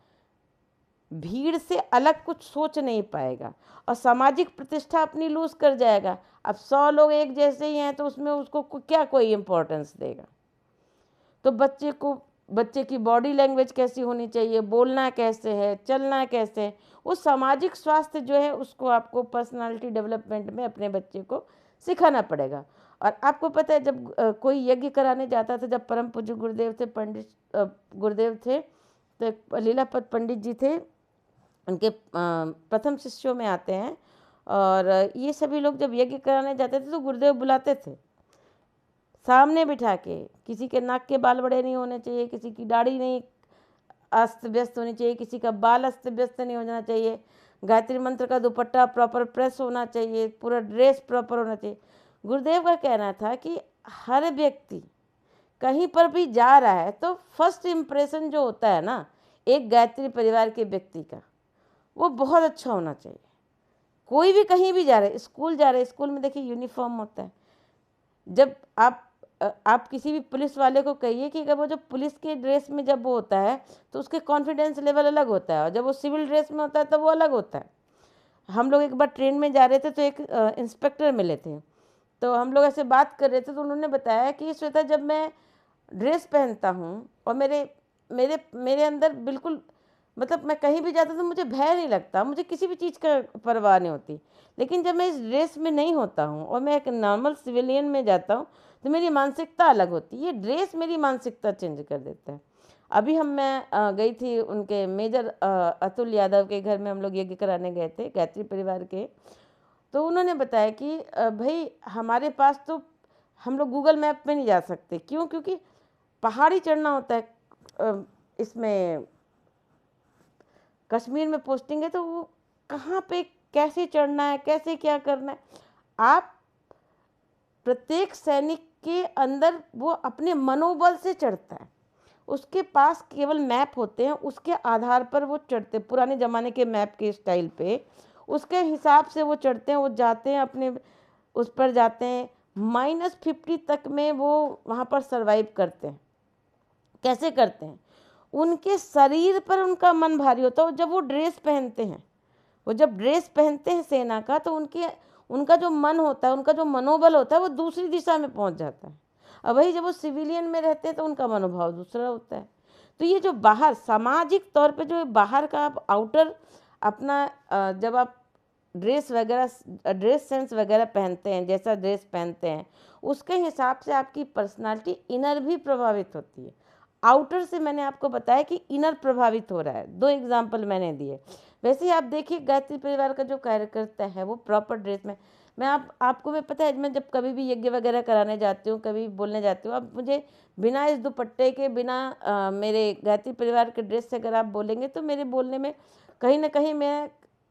भीड़ से अलग कुछ सोच नहीं पाएगा और सामाजिक प्रतिष्ठा अपनी लूज कर जाएगा। अब 100 लोग एक जैसे ही हैं तो उसमें उसको क्या कोई इम्पोर्टेंस देगा। तो बच्चे की बॉडी लैंग्वेज कैसी होनी चाहिए, बोलना कैसे है, चलना कैसे है, वो सामाजिक स्वास्थ्य जो है उसको आपको पर्सनालिटी डेवलपमेंट में अपने बच्चे को सिखाना पड़ेगा। और आपको पता है जब कोई यज्ञ कराने जाता था, जब परम पूज्य गुरुदेव थे, पंडित गुरुदेव थे, तो लीलापत पंडित जी थे, उनके प्रथम शिष्यों में आते हैं। और ये सभी लोग जब यज्ञ कराने जाते थे तो गुरुदेव बुलाते थे सामने बिठा के, किसी के नाक के बाल बड़े नहीं होने चाहिए, किसी की दाढ़ी नहीं अस्त व्यस्त होनी चाहिए, किसी का बाल अस्त व्यस्त नहीं होना चाहिए, गायत्री मंत्र का दुपट्टा प्रॉपर प्रेस होना चाहिए, पूरा ड्रेस प्रॉपर होना चाहिए। गुरुदेव का कहना था कि हर व्यक्ति कहीं पर भी जा रहा है तो फर्स्ट इम्प्रेशन जो होता है ना एक गायत्री परिवार के व्यक्ति का, वो बहुत अच्छा होना चाहिए। कोई भी कहीं भी जा रहे, स्कूल जा रहे, स्कूल में देखिए यूनिफॉर्म होता है। जब आप किसी भी पुलिस वाले को कहिए कि अगर वो जो पुलिस के ड्रेस में जब वो होता है तो उसके कॉन्फिडेंस लेवल अलग होता है, और जब वो सिविल ड्रेस में होता है तब वो अलग होता है। हम लोग एक बार ट्रेन में जा रहे थे तो एक इंस्पेक्टर मिले थे, तो हम लोग ऐसे बात कर रहे थे तो उन्होंने बताया कि श्वेता, जब मैं ड्रेस पहनता हूँ और मेरे मेरे मेरे अंदर बिल्कुल, मतलब मैं कहीं भी जाता तो मुझे भय नहीं लगता, मुझे किसी भी चीज़ का परवाह नहीं होती। लेकिन जब मैं इस ड्रेस में नहीं होता हूँ और मैं एक नॉर्मल सिविलियन में जाता हूँ तो मेरी मानसिकता अलग होती है। ये ड्रेस मेरी मानसिकता चेंज कर देता है। अभी मैं गई थी उनके मेजर अतुल यादव के घर में, हम लोग यज्ञ कराने गए थे गायत्री परिवार के। तो उन्होंने बताया कि भाई हमारे पास तो हम लोग गूगल मैप में नहीं जा सकते। क्यों? क्योंकि पहाड़ी चढ़ना होता है, इसमें कश्मीर में पोस्टिंग है, तो वो कहाँ पे कैसे चढ़ना है, कैसे क्या करना है। आप प्रत्येक सैनिक के अंदर वो अपने मनोबल से चढ़ता है, उसके पास केवल मैप होते हैं, उसके आधार पर वो चढ़ते, पुराने ज़माने के मैप के स्टाइल पे उसके हिसाब से वो चढ़ते हैं, वो जाते हैं अपने उस पर जाते हैं, -50 तक में वो वहाँ पर सरवाइव करते हैं। कैसे करते हैं? उनके शरीर पर उनका मन भारी होता है। जब वो ड्रेस पहनते हैं, वो जब ड्रेस पहनते हैं सेना का, तो उनका जो मन होता है, उनका जो मनोबल होता है वो दूसरी दिशा में पहुंच जाता है। अब वही जब वो सिविलियन में रहते हैं तो उनका मनोभाव दूसरा होता है। तो ये जो बाहर सामाजिक तौर पे जो बाहर का आप आउटर अपना जब आप ड्रेस वगैरह, ड्रेस सेंस वगैरह पहनते हैं, जैसा ड्रेस पहनते हैं उसके हिसाब से आपकी पर्सनालिटी इनर भी प्रभावित होती है। आउटर से मैंने आपको बताया कि इनर प्रभावित हो रहा है, 2 एग्जाम्पल मैंने दिए। वैसे ही आप देखिए गायत्री परिवार का जो कार्यकर्ता है वो प्रॉपर ड्रेस में, आपको मैं पता है, मैं जब कभी भी यज्ञ वगैरह कराने जाती हूँ, कभी बोलने जाती हूँ, अब मुझे बिना इस दुपट्टे के, बिना मेरे गायत्री परिवार के ड्रेस से अगर आप बोलेंगे तो मेरे बोलने में कहीं ना कहीं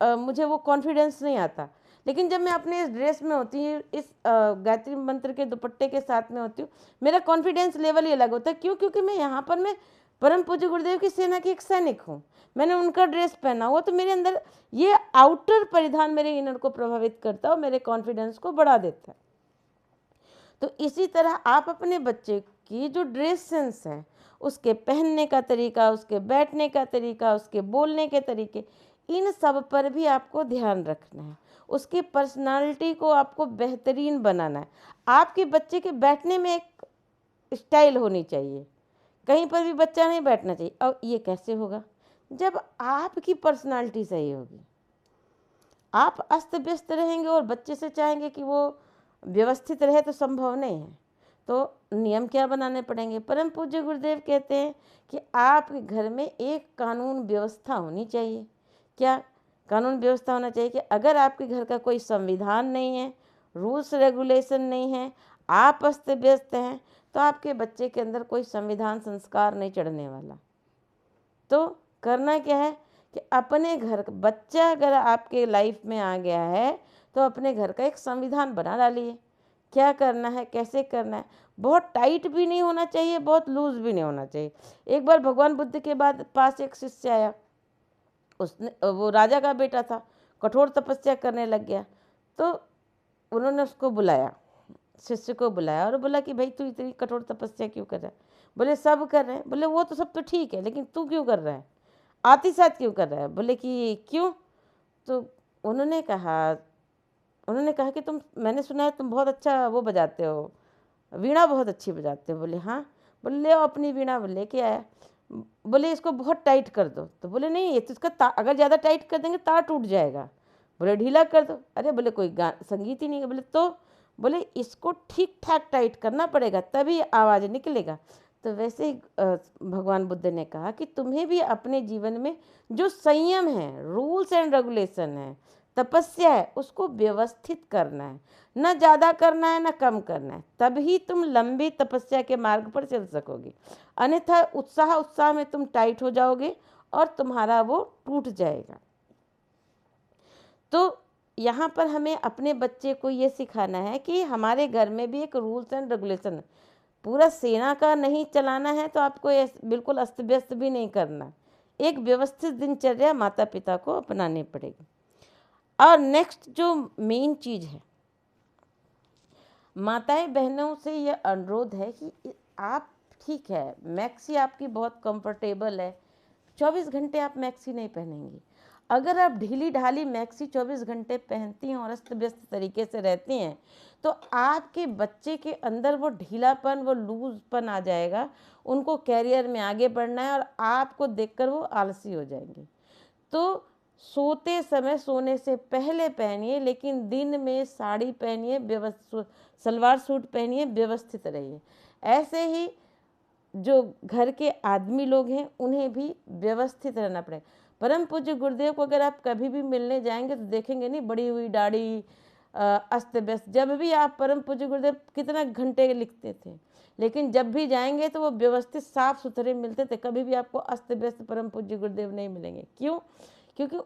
मुझे वो कॉन्फिडेंस नहीं आता। लेकिन जब मैं अपने इस ड्रेस में होती हूँ, इस गायत्री मंत्र के दुपट्टे के साथ में होती हूँ, मेरा कॉन्फिडेंस लेवल ही अलग होता है। क्यों? क्योंकि मैं यहाँ पर मैं परम पूज्य गुरुदेव की सेना की एक सैनिक हूँ, मैंने उनका ड्रेस पहना हुआ, तो मेरे अंदर ये आउटर परिधान मेरे इनर को प्रभावित करता है और मेरे कॉन्फिडेंस को बढ़ा देता है। तो इसी तरह आप अपने बच्चे की जो ड्रेस सेंस है, उसके पहनने का तरीका, उसके बैठने का तरीका, उसके बोलने के तरीके, इन सब पर भी आपको ध्यान रखना है। उसकी पर्सनालिटी को आपको बेहतरीन बनाना है। आपके बच्चे के बैठने में एक स्टाइल होनी चाहिए, कहीं पर भी बच्चा नहीं बैठना चाहिए। और ये कैसे होगा? जब आपकी पर्सनालिटी सही होगी। आप अस्त व्यस्त रहेंगे और बच्चे से चाहेंगे कि वो व्यवस्थित रहे, तो संभव नहीं है। तो नियम क्या बनाने पड़ेंगे? परम पूज्य गुरुदेव कहते हैं कि आपके घर में एक कानून व्यवस्था होनी चाहिए। क्या कानून व्यवस्था होना चाहिए? कि अगर आपके घर का कोई संविधान नहीं है, रूल्स रेगुलेशन नहीं है, आप अस्त व्यस्त हैं, तो आपके बच्चे के अंदर कोई संविधान संस्कार नहीं चढ़ने वाला। तो करना क्या है कि अपने घर का बच्चा अगर आपके लाइफ में आ गया है, तो अपने घर का एक संविधान बना डालिए। क्या करना है, कैसे करना है। बहुत टाइट भी नहीं होना चाहिए, बहुत लूज भी नहीं होना चाहिए। एक बार भगवान बुद्ध के बाद पास एक शिष्य आया, उसने, वो राजा का बेटा था, कठोर तपस्या करने लग गया। तो उन्होंने उसको बुलाया, शिष्य को बुलाया और बोला कि भाई तू इतनी कठोर तपस्या क्यों कर रहा है? बोले सब कर रहे हैं। बोले वो तो सब तो ठीक है, लेकिन तू क्यों कर रहा है, आतिशात क्यों कर रहा है? बोले कि क्यों? तो उन्होंने कहा उन्होंने कहा कि मैंने सुना है तुम बहुत अच्छा वो बजाते हो, वीणा बहुत अच्छी बजाते हो। बोले हाँ। बोले ले आओ अपनी वीणा। बोले लेके आया। बोले इसको बहुत टाइट कर दो। तो बोले नहीं, ये तो इसका अगर ज़्यादा टाइट कर देंगे तार टूट जाएगा। बोले ढीला कर दो। अरे बोले कोई संगीत ही नहीं है। बोले तो बोले इसको ठीक ठाक टाइट करना पड़ेगा, तभी आवाज़ निकलेगा। तो वैसे ही भगवान बुद्ध ने कहा कि तुम्हें भी अपने जीवन में जो संयम है, रूल्स एंड रेगुलेशन है, तपस्या है, उसको व्यवस्थित करना है। न ज़्यादा करना है, न कम करना है, तभी तुम लंबी तपस्या के मार्ग पर चल सकोगे। अन्यथा उत्साह में तुम टाइट हो जाओगे और तुम्हारा वो टूट जाएगा। तो यहाँ पर हमें अपने बच्चे को ये सिखाना है कि हमारे घर में भी एक रूल्स एंड रेगुलेशन, पूरा सेना का नहीं चलाना है, तो आपको बिल्कुल अस्त व्यस्त भी नहीं करना। एक व्यवस्थित दिनचर्या माता पिता को अपनानी पड़ेगी। और नेक्स्ट जो मेन चीज़ है, माताएं बहनों से यह अनुरोध है कि आप, ठीक है मैक्सी आपकी बहुत कंफर्टेबल है, 24 घंटे आप मैक्सी नहीं पहनेंगी। अगर आप ढीली ढाली मैक्सी 24 घंटे पहनती हैं और अस्त व्यस्त तरीके से रहती हैं, तो आपके बच्चे के अंदर वो ढीलापन, वो लूजपन आ जाएगा। उनको कैरियर में आगे बढ़ना है और आपको देखकर वो आलसी हो जाएंगे। तो सोते समय सोने से पहले पहनिए, लेकिन दिन में साड़ी पहनिए, व्यवस्थित सलवार सूट पहनिए, व्यवस्थित रहिए। ऐसे ही जो घर के आदमी लोग हैं उन्हें भी व्यवस्थित रहना पड़ेगा। परम पूज्य गुरुदेव को अगर आप कभी भी मिलने जाएंगे तो देखेंगे नहीं बड़ी हुई दाढ़ी, अस्त व्यस्त। जब भी आप परम पूज्य गुरुदेव कितना घंटे लिखते थे, लेकिन जब भी जाएंगे तो वो व्यवस्थित साफ सुथरे मिलते थे। कभी भी आपको अस्त व्यस्त परम पूज्य गुरुदेव नहीं मिलेंगे। क्यों? क्योंकि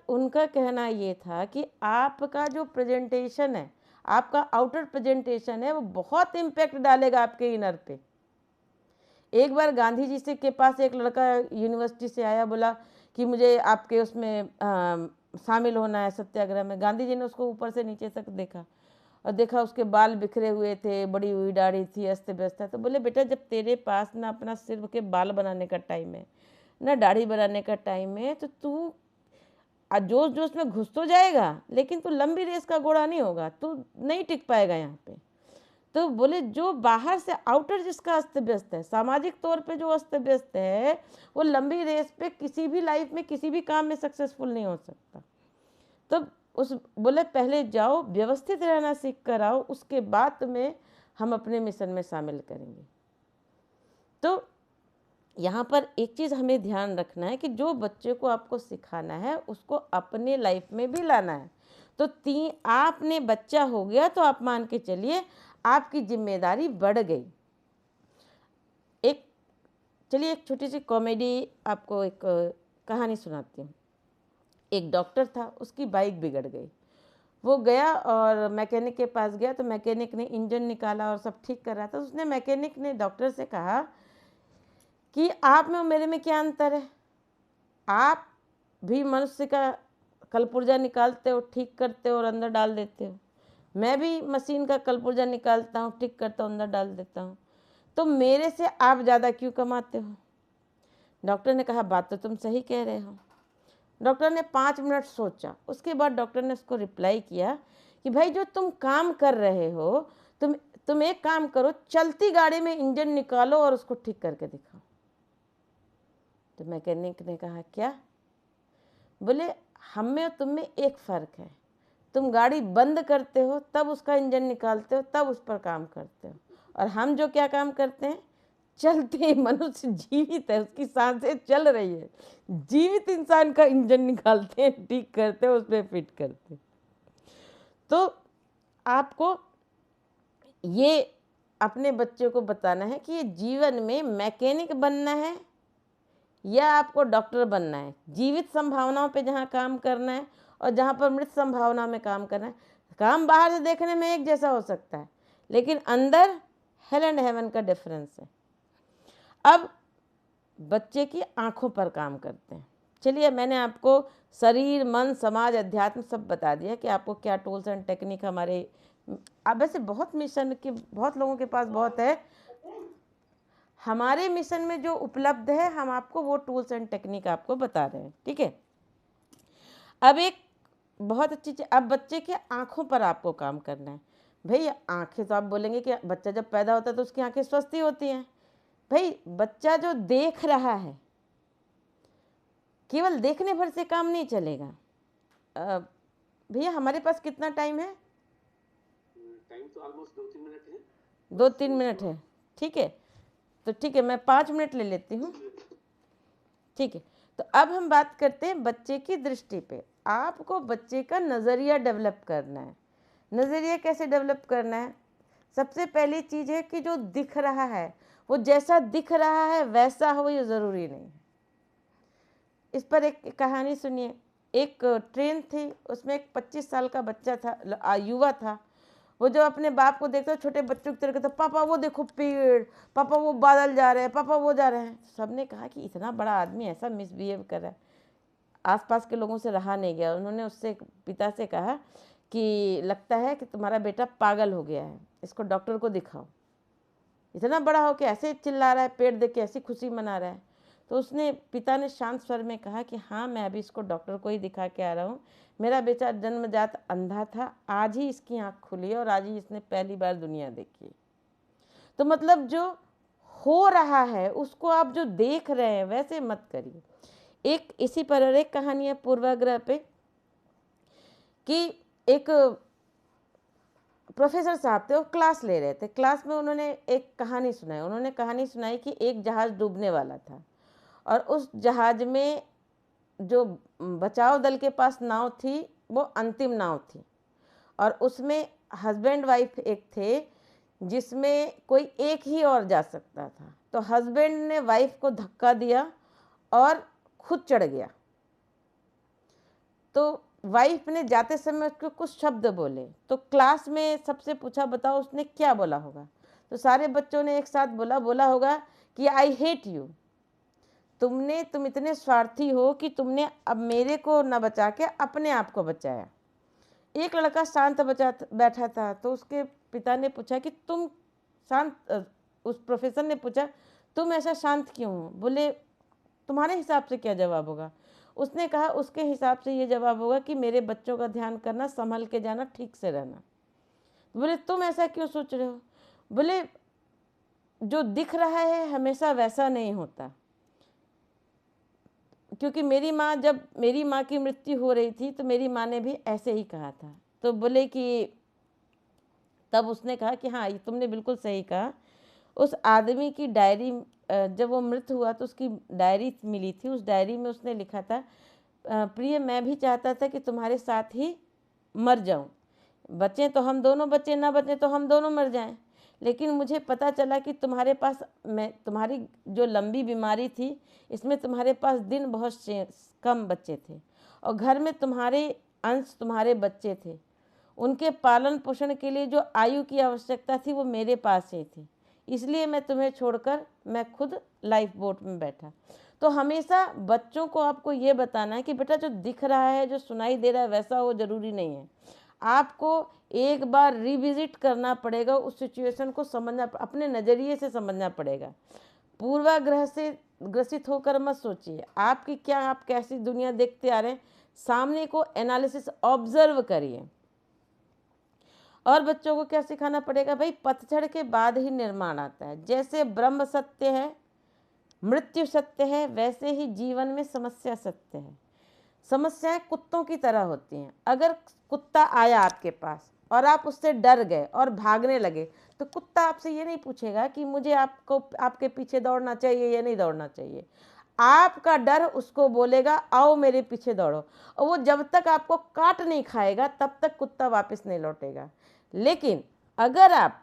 उनका कहना ये था कि आपका जो प्रेजेंटेशन है, आपका आउटर प्रेजेंटेशन है, वो बहुत इम्पैक्ट डालेगा आपके इनर पे। एक बार गांधी जी से के पास एक लड़का यूनिवर्सिटी से आया, बोला कि मुझे आपके उसमें शामिल होना है सत्याग्रह में। गांधी जी ने उसको ऊपर से नीचे तक देखा और देखा उसके बाल बिखरे हुए थे, बड़ी हुई दाढ़ी थी, अस्त व्यस्त था। तो बोले बेटा, जब तेरे पास ना अपना सिर के बाल बनाने का टाइम है, ना दाढ़ी बनाने का टाइम है, तो तू जोश जोश में घुस तो जाएगा, लेकिन तू लंबी रेस का घोड़ा नहीं होगा, तू नहीं टिक पाएगा यहाँ पे। तो बोले जो बाहर से आउटर जिसका अस्त व्यस्त है, सामाजिक तौर पे जो अस्त व्यस्त है, वो लंबी रेस पे किसी भी लाइफ में किसी भी काम में सक्सेसफुल नहीं हो सकता। तो बोले पहले जाओ व्यवस्थित रहना सीख कर आओ, उसके बाद में हम अपने मिशन में शामिल करेंगे। तो यहाँ पर एक चीज़ हमें ध्यान रखना है कि जो बच्चे को आपको सिखाना है उसको अपने लाइफ में भी लाना है। तो आपने बच्चा हो गया तो आप मान के चलिए आपकी जिम्मेदारी बढ़ गई। चलिए एक छोटी सी कॉमेडी आपको एक कहानी सुनाती हूँ। एक डॉक्टर था, उसकी बाइक बिगड़ गई। वो गया और मैकेनिक के पास गया, तो मैकेनिक ने इंजन निकाला और सब ठीक कर रहा था। उसने मैकेनिक ने डॉक्टर से कहा कि आप में और मेरे में क्या अंतर है? आप भी मनुष्य का कलपुर्जा निकालते हो, ठीक करते हो और अंदर डाल देते हो। मैं भी मशीन का कलपुर्जा निकालता हूँ, ठीक करता हूँ, अंदर डाल देता हूँ। तो मेरे से आप ज़्यादा क्यों कमाते हो? डॉक्टर ने कहा बात तो तुम सही कह रहे हो। डॉक्टर ने 5 मिनट सोचा, उसके बाद डॉक्टर ने उसको रिप्लाई किया कि भाई जो तुम काम कर रहे हो, तुम एक काम करो, चलती गाड़ी में इंजन निकालो और उसको ठीक करके दिखाओ। तो मैकेनिक ने कहा क्या? बोले हम में और तुम में एक फ़र्क है, तुम गाड़ी बंद करते हो तब उसका इंजन निकालते हो, तब उस पर काम करते हो, और हम जो क्या काम करते हैं, चलते मनुष्य जीवित है, उसकी सांसें चल रही है, जीवित इंसान का इंजन निकालते हैं, ठीक करते हैं, उस पर फिट करते हैं। तो आपको ये अपने बच्चों को बताना है कि ये जीवन में मैकेनिक बनना है या आपको डॉक्टर बनना है। जीवित संभावनाओं पे जहाँ काम करना है और जहाँ पर मृत संभावना में काम करना है। काम बाहर से देखने में एक जैसा हो सकता है, लेकिन अंदर हेल एंड हेवन का डिफरेंस है। अब बच्चे की आंखों पर काम करते हैं। चलिए, मैंने आपको शरीर, मन, समाज, अध्यात्म सब बता दिया कि आपको क्या टूल्स एंड टेक्निक हमारे, अब वैसे बहुत मिशन के, बहुत लोगों के पास बहुत है। हमारे मिशन में जो उपलब्ध है, हम आपको वो टूल्स एंड टेक्निक आपको बता रहे हैं, ठीक है। अब एक बहुत अच्छी चीज़, अब बच्चे के आँखों पर आपको काम करना है। भाई आँखें तो आप बोलेंगे कि बच्चा जब पैदा होता है तो उसकी आँखें स्वस्थ ही होती हैं। भाई बच्चा जो देख रहा है, केवल देखने भर से काम नहीं चलेगा। भैया हमारे पास कितना टाइम है? टाइम तो ऑलमोस्ट 2-3 मिनट है। 2-3 मिनट है, ठीक है। तो ठीक है, मैं 5 मिनट ले लेती हूँ, ठीक है। तो अब हम बात करते हैं बच्चे की दृष्टि पे। आपको बच्चे का नज़रिया डेवलप करना है। नज़रिया कैसे डेवलप करना है? सबसे पहली चीज़ है कि जो दिख रहा है, वो जैसा दिख रहा है वैसा हो, ये ज़रूरी नहीं है। इस पर एक कहानी सुनिए। एक ट्रेन थी, उसमें एक 25 साल का बच्चा था, युवा था। वो जो अपने बाप को देखता, छोटे बच्चों की तरह कहता, पापा वो देखो पेड़, पापा वो बादल जा रहे हैं, पापा वो जा रहे हैं। सबने कहा कि इतना बड़ा आदमी ऐसा मिसबिहेव कर रहा है। आसपास के लोगों से रहा नहीं गया, उन्होंने उससे, पिता से कहा कि लगता है कि तुम्हारा बेटा पागल हो गया है, इसको डॉक्टर को दिखाओ। इतना बड़ा हो के ऐसे चिल्ला रहा है, पेड़ देख के ऐसी खुशी मना रहा है। तो उसने, पिता ने शांत स्वर में कहा कि हाँ, मैं अभी इसको डॉक्टर को ही दिखा के आ रहा हूँ। मेरा बेटा जन्मजात अंधा था, आज ही इसकी आँख खुली है और आज ही इसने पहली बार दुनिया देखी। तो मतलब जो हो रहा है उसको आप जो देख रहे हैं वैसे मत करिए। एक इसी पर और एक कहानी है पूर्वाग्रह पे, कि एक प्रोफेसर साहब थे, वो क्लास ले रहे थे। क्लास में उन्होंने एक कहानी सुनाई। उन्होंने कहानी सुनाई कि एक जहाज़ डूबने वाला था और उस जहाज़ में जो बचाव दल के पास नाव थी वो अंतिम नाव थी, और उसमें हस्बैंड वाइफ एक थे, जिसमें कोई एक ही और जा सकता था। तो हस्बैंड ने वाइफ को धक्का दिया और खुद चढ़ गया। तो वाइफ ने जाते समय उसको कुछ शब्द बोले, तो क्लास में सबसे पूछा, बताओ उसने क्या बोला होगा? तो सारे बच्चों ने एक साथ बोला होगा कि आई हेट यू। तुम इतने स्वार्थी हो कि तुमने अब मेरे को न बचा के अपने आप को बचाया। एक लड़का शांत बैठा था, तो उसके पिता ने पूछा कि तुम शांत, उस प्रोफेसर ने पूछा तुम ऐसा शांत क्यों हो? बोले तुम्हारे हिसाब से क्या जवाब होगा? उसने कहा उसके हिसाब से ये जवाब होगा कि मेरे बच्चों का ध्यान करना, संभल के जाना, ठीक से रहना। बोले तुम ऐसा क्यों सोच रहे हो? बोले जो दिख रहा है हमेशा वैसा नहीं होता, क्योंकि जब मेरी माँ की मृत्यु हो रही थी तो मेरी माँ ने भी ऐसे ही कहा था। तो बोले कि, तब उसने कहा कि हाँ, ये तुमने बिल्कुल सही कहा। उस आदमी की डायरी, जब वो मृत हुआ तो उसकी डायरी मिली थी। उस डायरी में उसने लिखा था, प्रिय, मैं भी चाहता था कि तुम्हारे साथ ही मर जाऊं, बचें तो हम दोनों बचें, ना बचें तो हम दोनों मर जाएं। लेकिन मुझे पता चला कि तुम्हारे पास, तुम्हारी जो लंबी बीमारी थी, इसमें तुम्हारे पास दिन बहुत कम बच्चे थे और घर में तुम्हारे अंश, तुम्हारे बच्चे थे, उनके पालन पोषण के लिए जो आयु की आवश्यकता थी वो मेरे पास ही थी, इसलिए मैं तुम्हें छोड़कर मैं खुद लाइफ बोट में बैठा। तो हमेशा बच्चों को आपको ये बताना है कि बेटा जो दिख रहा है, जो सुनाई दे रहा है, वैसा वो ज़रूरी नहीं है। आपको एक बार रिविजिट करना पड़ेगा, उस सिचुएशन को समझना, अपने नज़रिए से समझना पड़ेगा। पूर्वाग्रह से ग्रसित होकर मत सोचिए आपकी क्या, आप कैसी दुनिया देखते आ रहे हैं, सामने को एनालिसिस ऑब्जर्व करिए। और बच्चों को क्या सिखाना पड़ेगा भाई, पतझड़ के बाद ही निर्माण आता है। जैसे ब्रह्म सत्य है, मृत्यु सत्य है, वैसे ही जीवन में समस्या सत्य है। समस्याएं कुत्तों की तरह होती हैं। अगर कुत्ता आया आपके पास और आप उससे डर गए और भागने लगे, तो कुत्ता आपसे ये नहीं पूछेगा कि मुझे आपके पीछे दौड़ना चाहिए या नहीं दौड़ना चाहिए। आपका डर उसको बोलेगा आओ मेरे पीछे दौड़ो, और वो जब तक आपको काट नहीं खाएगा तब तक कुत्ता वापस नहीं लौटेगा। लेकिन अगर आप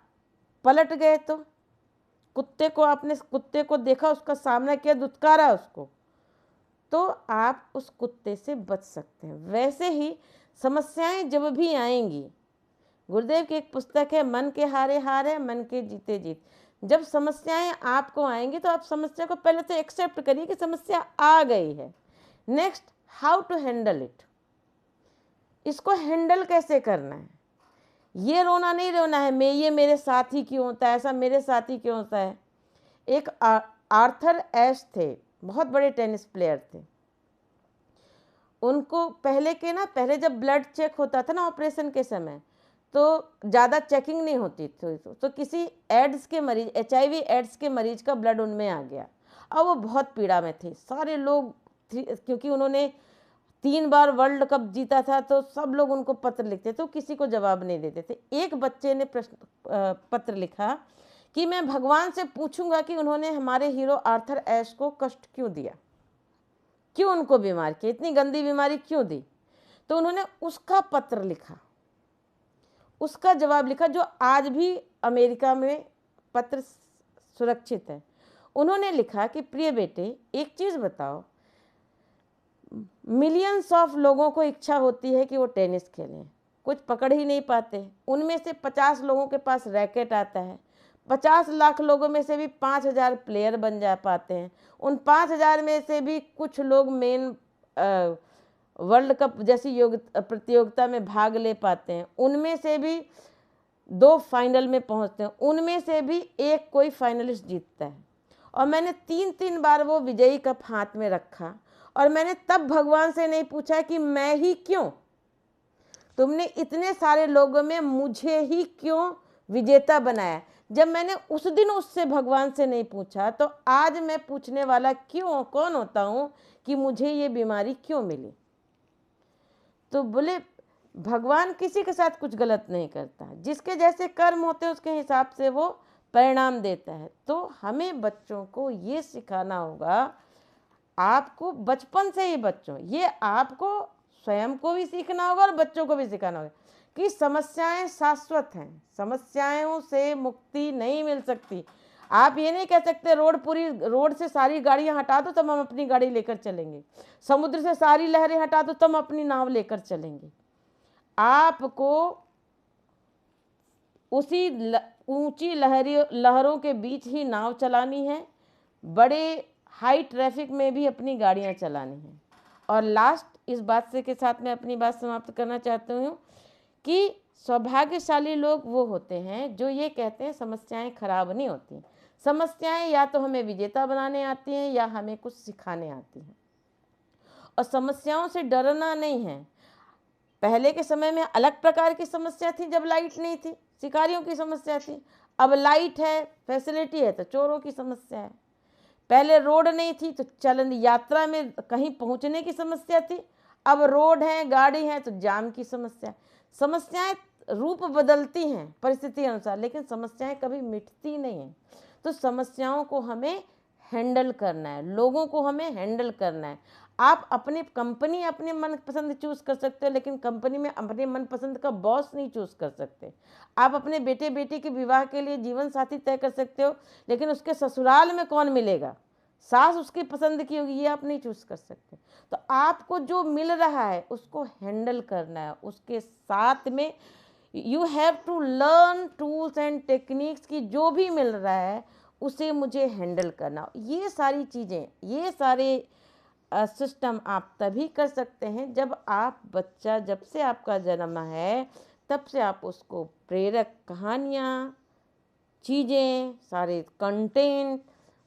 पलट गए, तो कुत्ते को देखा, उसका सामना किया, दुत्कारा उसको, तो आप उस कुत्ते से बच सकते हैं। वैसे ही समस्याएं जब भी आएंगी, गुरुदेव की एक पुस्तक है मन के हारे हार है, मन के जीते जीत। जब समस्याएं आपको आएंगी तो आप समस्या को पहले तो एक्सेप्ट करिए कि समस्या आ गई है। Next, how to handle it, इसको हैंडल कैसे करना है। ये रोना नहीं रोना है, ये मेरे साथ ही क्यों होता है, ऐसा मेरे साथ ही क्यों होता है। एक आर्थर एश थे, बहुत बड़े टेनिस प्लेयर थे। उनको पहले जब ब्लड चेक होता था ना ऑपरेशन के समय, तो ज़्यादा चेकिंग नहीं होती थी, तो किसी एड्स के मरीज, HIV एड्स के मरीज का ब्लड उनमें आ गया और वो बहुत पीड़ा में थे। सारे लोग, क्योंकि उन्होंने 3 बार वर्ल्ड कप जीता था, तो सब लोग उनको पत्र लिखते, तो किसी को जवाब नहीं देते थे। एक बच्चे ने पत्र लिखा कि मैं भगवान से पूछूंगा कि उन्होंने हमारे हीरो आर्थर एश को कष्ट क्यों दिया, क्यों उनको बीमार किया, इतनी गंदी बीमारी क्यों दी। तो उन्होंने उसका पत्र लिखा, उसका जवाब लिखा, जो आज भी अमेरिका में पत्र सुरक्षित है। उन्होंने लिखा कि प्रिय बेटे, एक चीज़ बताओ, मिलियंस ऑफ लोगों को इच्छा होती है कि वो टेनिस खेलें, कुछ पकड़ ही नहीं पाते। उनमें से 50 लोगों के पास रैकेट आता है, 50 लाख लोगों में से भी 5000 प्लेयर बन जा पाते हैं। उन 5000 में से भी कुछ लोग मेन वर्ल्ड कप जैसी प्रतियोगिता में भाग ले पाते हैं, उनमें से भी 2 फाइनल में पहुंचते हैं, उनमें से भी एक कोई फाइनलिस्ट जीतता है। और मैंने 3 बार वो विजयी कप हाथ में रखा, और मैंने तब भगवान से नहीं पूछा कि मैं ही क्यों, तुमने इतने सारे लोगों में मुझे ही क्यों विजेता बनाया। जब मैंने उस दिन उससे भगवान से नहीं पूछा, तो आज मैं पूछने वाला कौन होता हूँ कि मुझे ये बीमारी क्यों मिली। तो बोले भगवान किसी के साथ कुछ गलत नहीं करता, जिसके जैसे कर्म होते हैं उसके हिसाब से वो परिणाम देता है। तो हमें बच्चों को ये सिखाना होगा, आपको बचपन से ही बच्चों, ये आपको स्वयं को भी सीखना होगा और बच्चों को भी सिखाना होगा कि समस्याएं शाश्वत हैं, समस्याओं से मुक्ति नहीं मिल सकती। आप ये नहीं कह सकते रोड से सारी गाड़ियां हटा दो तब हम अपनी गाड़ी लेकर चलेंगे, समुद्र से सारी लहरें हटा दो तब हम अपनी नाव लेकर चलेंगे। आपको उसी ऊंची लहरों के बीच ही नाव चलानी है, बड़े हाई ट्रैफिक में भी अपनी गाड़ियां चलानी है। और लास्ट इस बात से के साथ मैं अपनी बात समाप्त करना चाहती हूँ कि सौभाग्यशाली लोग वो होते हैं जो ये कहते हैं समस्याएं खराब नहीं होती। समस्याएं या तो हमें विजेता बनाने आती हैं या हमें कुछ सिखाने आती हैं, और समस्याओं से डरना नहीं है। पहले के समय में अलग प्रकार की समस्या थी, जब लाइट नहीं थी, शिकारियों की समस्या थी। अब लाइट है, फैसिलिटी है, तो चोरों की समस्या है। पहले रोड नहीं थी तो चलन यात्रा में कहीं पहुंचने की समस्या थी, अब रोड है, गाड़ी है, तो जाम की समस्या। समस्याएं रूप बदलती हैं परिस्थिति अनुसार, लेकिन समस्याएं कभी मिटती नहीं हैं। तो समस्याओं को हमें हैंडल करना है, लोगों को हमें हैंडल करना है। आप अपनी कंपनी अपने मनपसंद चूज कर सकते हो, लेकिन कंपनी में अपने मनपसंद का बॉस नहीं चूज कर सकते। आप अपने बेटे बेटी के विवाह के लिए जीवन साथी तय कर सकते हो, लेकिन उसके ससुराल में कौन मिलेगा, सास उसकी पसंद की होगी, ये आप नहीं चूज कर सकते। तो आपको जो मिल रहा है उसको हैंडल करना है, उसके साथ में you have to learn tools and techniques की जो भी मिल रहा है उसे मुझे हैंडल करना। ये सारी चीज़ें, ये सारे सिस्टम आप तभी कर सकते हैं जब आप बच्चा, जब से आपका जन्म है तब से आप उसको प्रेरक कहानियाँ, चीज़ें, सारे कंटेंट,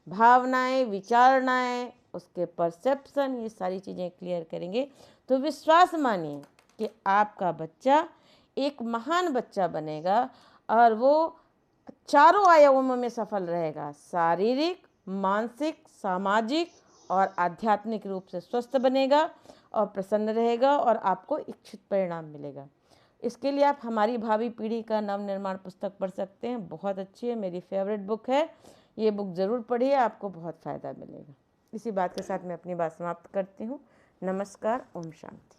भावनाएं, विचारणाएं, उसके परसेप्शन, ये सारी चीज़ें क्लियर करेंगे तो विश्वास मानिए कि आपका बच्चा एक महान बच्चा बनेगा और वो चारों आयामों में सफल रहेगा। शारीरिक, मानसिक, सामाजिक और आध्यात्मिक रूप से स्वस्थ बनेगा और प्रसन्न रहेगा और आपको इच्छित परिणाम मिलेगा। इसके लिए आप हमारी भावी पीढ़ी का नवनिर्माण पुस्तक पढ़ सकते हैं, बहुत अच्छी है, मेरी फेवरेट बुक है। ये बुक ज़रूर पढ़िए, आपको बहुत फ़ायदा मिलेगा। इसी बात के साथ मैं अपनी बात समाप्त करती हूँ। नमस्कार, ओम शांति।